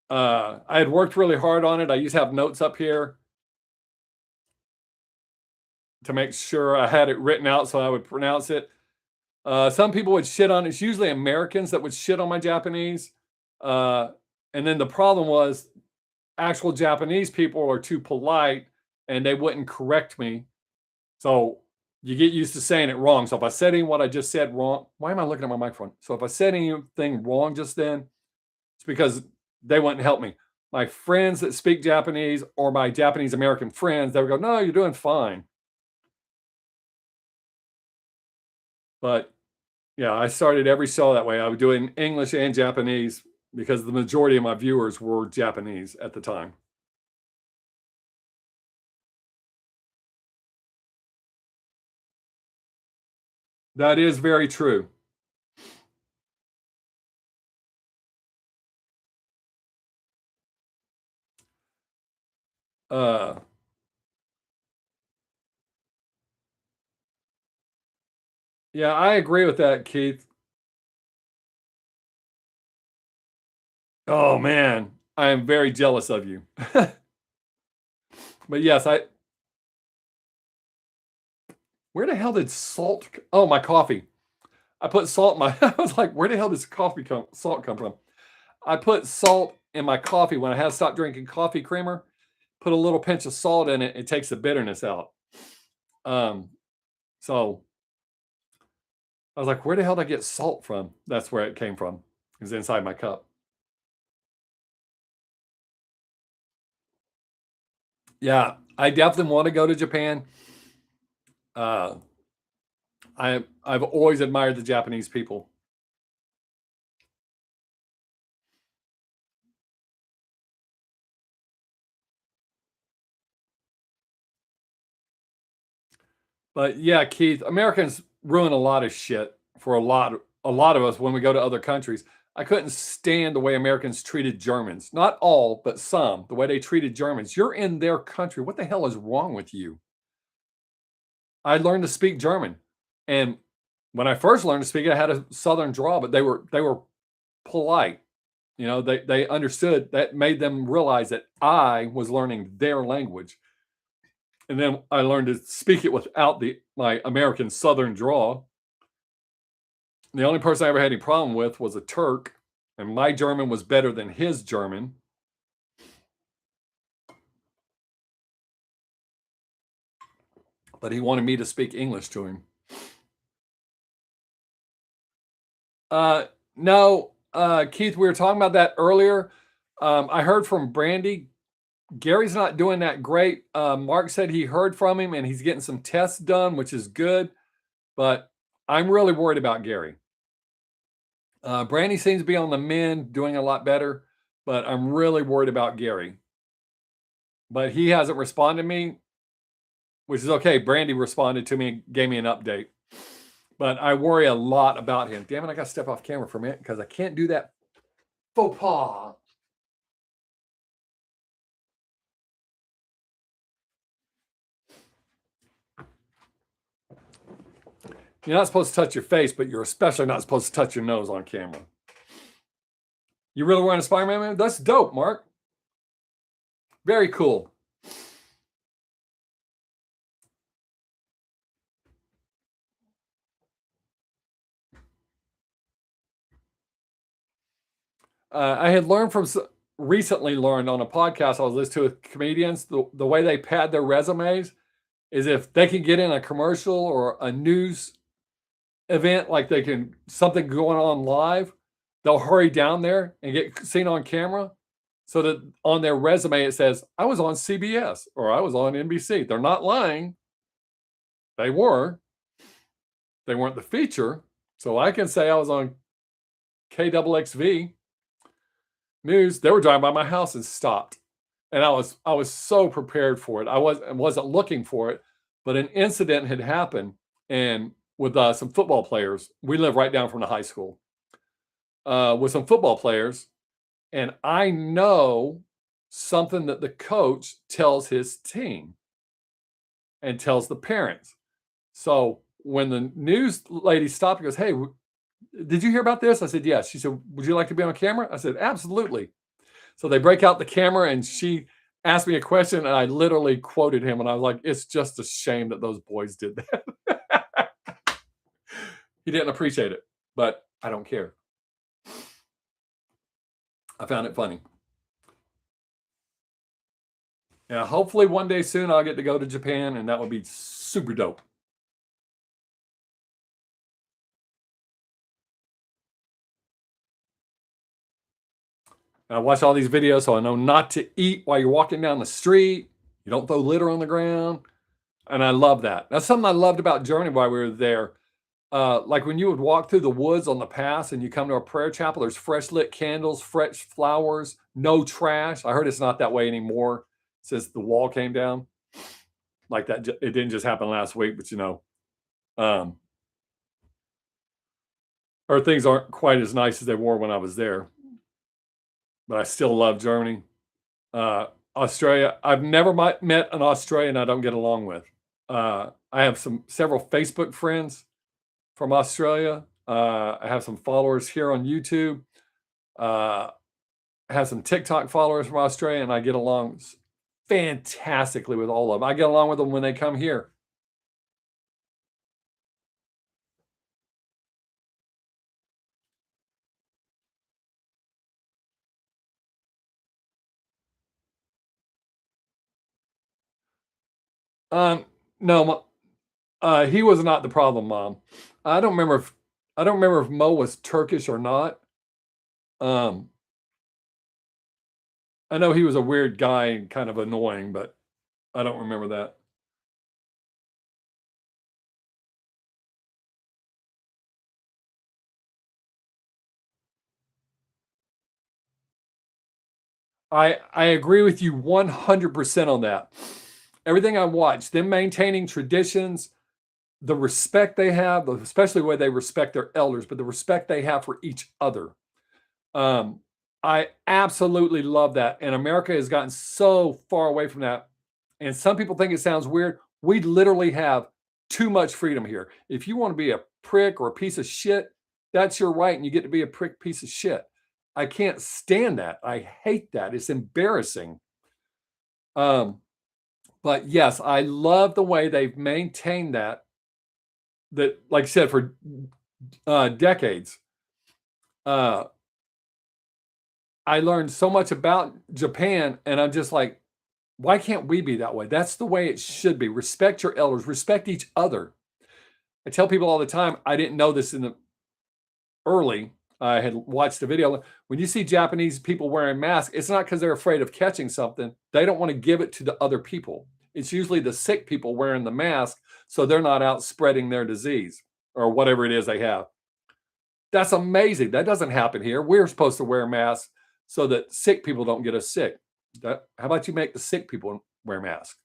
I had worked really hard on it. I used to have notes up here to make sure I had it written out so I would pronounce it. Some people would shit on it. It's usually Americans that would shit on my Japanese. And then the problem was actual Japanese people are too polite and they wouldn't correct me. So you get used to saying it wrong. So if I said what I just said wrong, why am I looking at my microphone? So if I said anything wrong just then, it's because they wouldn't help me. My friends that speak Japanese or my Japanese American friends, they would go, no, you're doing fine. But yeah, I started every show that way. I would do it in English and Japanese because the majority of my viewers were Japanese at the time. That is very true. Uh, yeah, I agree with that, Keith. Oh man, I am very jealous of you. But yes, where the hell did salt? Oh, my coffee. I put salt in my. I was like, where the hell does salt come from? I put salt in my coffee when I had stopped drinking coffee creamer. Put a little pinch of salt in it. It takes the bitterness out. Um, so I was like, where the hell did I get salt from? That's where it came from. It was inside my cup. Yeah, I definitely want to go to Japan. Uh, I've always admired the Japanese people. But yeah, Keith, Americans ruin a lot of shit for a lot of us when we go to other countries. I couldn't stand the way Americans treated Germans. Not all, but some. The way they treated Germans. You're in their country. What the hell is wrong with you? I learned to speak German, and when I first learned to speak it, I had a southern drawl, but they were polite. You know, they understood. That made them realize that I was learning their language. And then I learned to speak it without my American Southern drawl. The only person I ever had any problem with was a Turk, and my German was better than his German. But he wanted me to speak English to him. No, Keith, we were talking about that earlier. I heard from Brandy. Gary's not doing that great. Mark said he heard from him and he's getting some tests done, which is good. But I'm really worried about Gary. Brandy seems to be on the mend, doing a lot better, but I'm really worried about Gary. But he hasn't responded to me, which is okay. Brandy responded to me and gave me an update. But I worry a lot about him. Damn it, I got to step off camera for a minute because I can't do that faux pas. You're not supposed to touch your face, but you're especially not supposed to touch your nose on camera. You really wearing a Spider-Man man? That's dope, Mark. Very cool. I had recently learned on a podcast I was listening to with comedians, the way they pad their resumes is if they can get in a commercial or a news event, like something going on live, they'll hurry down there and get seen on camera so that on their resume it says, I was on CBS or I was on NBC. They're not lying. They were. they weren't the feature. So I can say I was on KXXV news. They were driving by my house and stopped. And I was so prepared for it. I wasn't looking for it, but an incident had happened, and with some football players. We live right down from the high school. With some football players, and I know something that the coach tells his team and tells the parents. So when the news lady stopped and goes, "Hey, did you hear about this?" I said, "Yes." She said, "Would you like to be on camera?" I said, "Absolutely." So they break out the camera and she asked me a question and I literally quoted him and I was like, "It's just a shame that those boys did that." He didn't appreciate it, but I don't care. I found it funny. Yeah, hopefully one day soon I'll get to go to Japan and that would be super dope. I watch all these videos so I know not to eat while you're walking down the street. You don't throw litter on the ground. And I love that. That's something I loved about Germany while we were there. Like when you would walk through the woods on the pass and you come to a prayer chapel, there's fresh lit candles, fresh flowers, no trash. I heard it's not that way anymore since the wall came down. Like that, it didn't just happen last week, but um, or things aren't quite as nice as they were when I was there. But I still love Germany. Australia, I've never met an Australian I don't get along with. I have several Facebook friends from Australia. I have some followers here on YouTube. I have some TikTok followers from Australia, and I get along fantastically with all of them. I get along with them when they come here. Um, no, he was not the problem, Mom. I don't remember if I don't remember if Mo was Turkish or not. Um, I know he was a weird guy and kind of annoying, but I don't remember that. I agree with you 100% on that. Everything I watch, them maintaining traditions, the respect they have, especially where they respect their elders, but the respect they have for each other. Um, I absolutely love that. And America has gotten so far away from that. And some people think it sounds weird. We literally have too much freedom here. If you want to be a prick or a piece of shit, that's your right. And you get to be a prick piece of shit. I can't stand that. I hate that. It's embarrassing. Um, but yes, I love the way they've maintained that. That, like I said, for decades. Uh, I learned so much about Japan, and I'm just like, why can't we be that way? That's the way it should be. Respect your elders, respect each other. I tell people all the time, I didn't know this in the early. I had watched the video. When you see Japanese people wearing masks, it's not because they're afraid of catching something. They don't want to give it to the other people. It's usually the sick people wearing the mask so they're not out spreading their disease or whatever it is they have. That's amazing. That doesn't happen here. We're supposed to wear masks so that sick people don't get us sick. How about you make the sick people wear masks?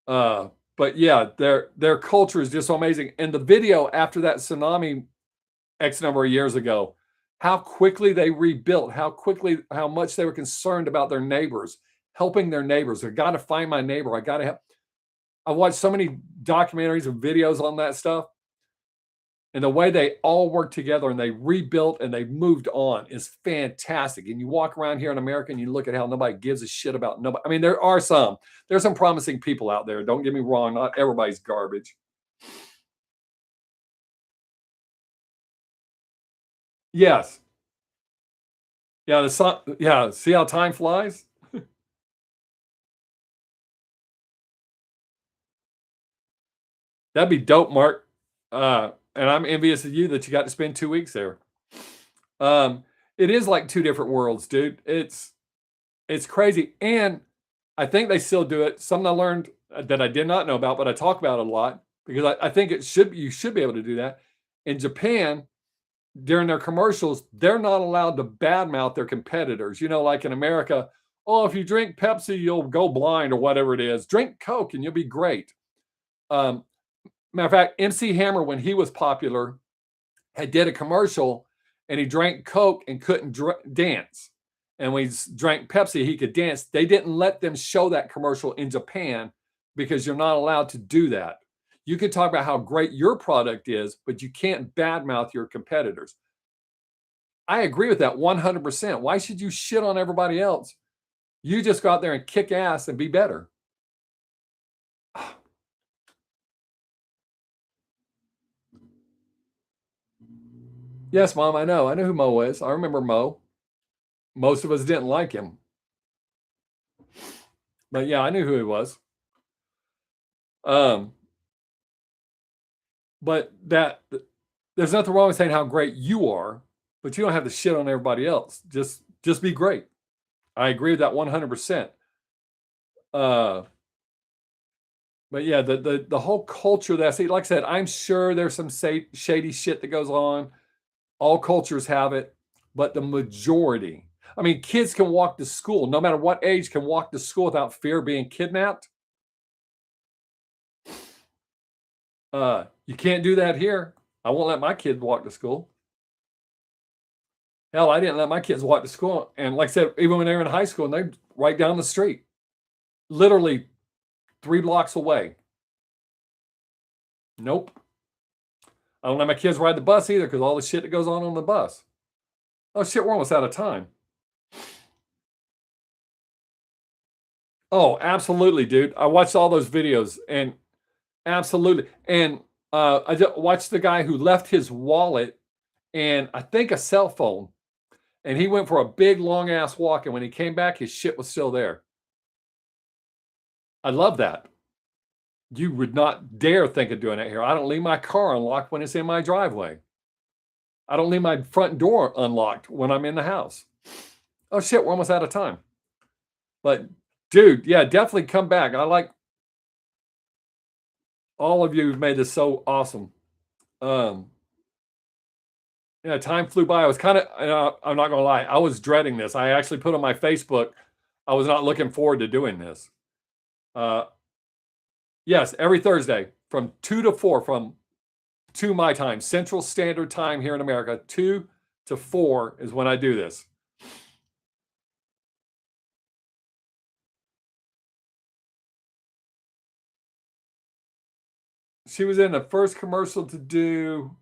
But yeah, their culture is just so amazing. And the video after that tsunami X number of years ago, how quickly they rebuilt, how much they were concerned about their neighbors, helping their neighbors. I got to find my neighbor. I got to help. I watched so many documentaries and videos on that stuff. And the way they all worked together and they rebuilt and they moved on is fantastic. And you walk around here in America and you look at how nobody gives a shit about nobody. I mean, there's some promising people out there. Don't get me wrong. Not everybody's garbage. Yes. Yeah. The sun. Yeah. See how time flies? That'd be dope, Mark. And I'm envious of you that you got to spend 2 weeks there. Um, it is like two different worlds, dude. It's crazy. And I think they still do it. Something I learned that I did not know about, but I talk about it a lot. because I think you should be able to do that. In Japan, during their commercials, they're not allowed to badmouth their competitors. Like in America, oh, if you drink Pepsi, you'll go blind or whatever it is. Drink Coke and you'll be great. Um, Matter of fact, MC Hammer, when he was popular, had did a commercial and he drank Coke and couldn't dance. And when he drank Pepsi, he could dance. They didn't let them show that commercial in Japan because you're not allowed to do that. You can talk about how great your product is, but you can't badmouth your competitors. I agree with that 100%. Why should you shit on everybody else? You just go out there and kick ass and be better. Yes, Mom, I know. I know who Mo is. I remember Mo. Most of us didn't like him. But yeah, I knew who he was. But there's nothing wrong with saying how great you are, but you don't have to shit on everybody else. Just be great. I agree with that 100%. But yeah, the whole culture that I see, like I said, I'm sure there's some shady shit that goes on. All cultures have it, but the majority. I mean, kids can walk to school, no matter what age, can walk to school without fear of being kidnapped. You can't do that here. I won't let my kids walk to school. Hell, I didn't let my kids walk to school. And like I said, even when they were in high school, and they right down the street, literally 3 blocks away. Nope. I don't let my kids ride the bus either because all the shit that goes on the bus. Oh shit, we're almost out of time. Oh, absolutely, dude. I watched all those videos and absolutely. And I just watched the guy who left his wallet and I think a cell phone. And he went for a big long ass walk. And when he came back, his shit was still there. I love that. You would not dare think of doing that here. I don't leave my car unlocked when it's in my driveway. I don't leave my front door unlocked when I'm in the house. Oh shit, we're almost out of time. But dude, yeah, definitely come back. I like all of you who've made this so awesome. Yeah, time flew by. I was kind of, I'm not gonna lie, I was dreading this. I actually put on my Facebook, I was not looking forward to doing this. Yes, every Thursday from 2 to 4 from 2 my time, Central Standard Time here in America. 2 to 4 is when I do this. She was in the first commercial to do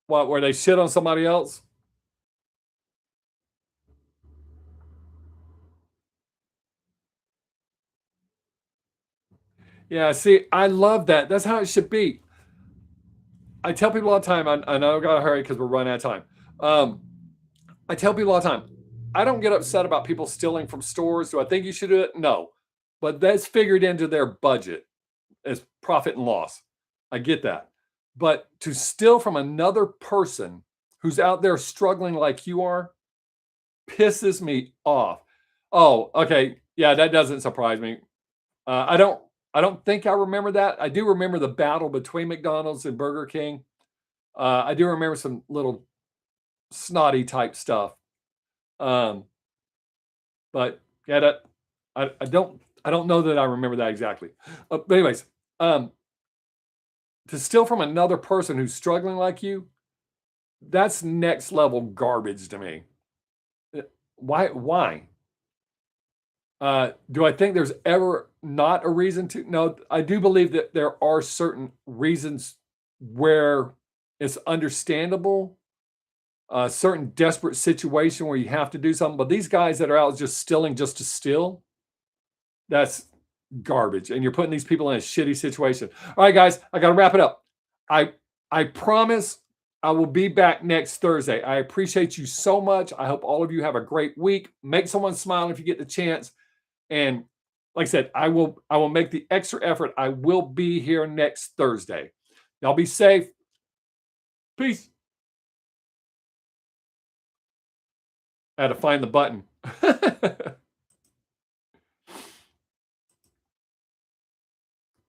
what, where they shit on somebody else? Yeah, see, I love that. That's how it should be. I tell people all the time, I know I gotta hurry because we're running out of time. I tell people all the time, I don't get upset about people stealing from stores. Do I think you should do it? No. But that's figured into their budget as profit and loss. I get that. But to steal from another person who's out there struggling like you are pisses me off. Oh, okay. Yeah, that doesn't surprise me. I don't think I remember that. I do remember the battle between McDonald's and Burger King. I do remember some little snotty type stuff. But yeah, that I don't know that I remember that exactly. But anyways, to steal from another person who's struggling like you, that's next level garbage to me. Why? Why? Do I think there's ever not a reason to? No, I do believe that there are certain reasons where it's understandable, a certain desperate situation where you have to do something. But these guys that are out just stealing just to steal, that's garbage. And you're putting these people in a shitty situation. All right, guys, I got to wrap it up. I promise I will be back next Thursday. I appreciate you so much. I hope all of you have a great week. Make someone smile if you get the chance. And like I said, I will make the extra effort. I will be here next Thursday. Y'all be safe. Peace. I had to find the button.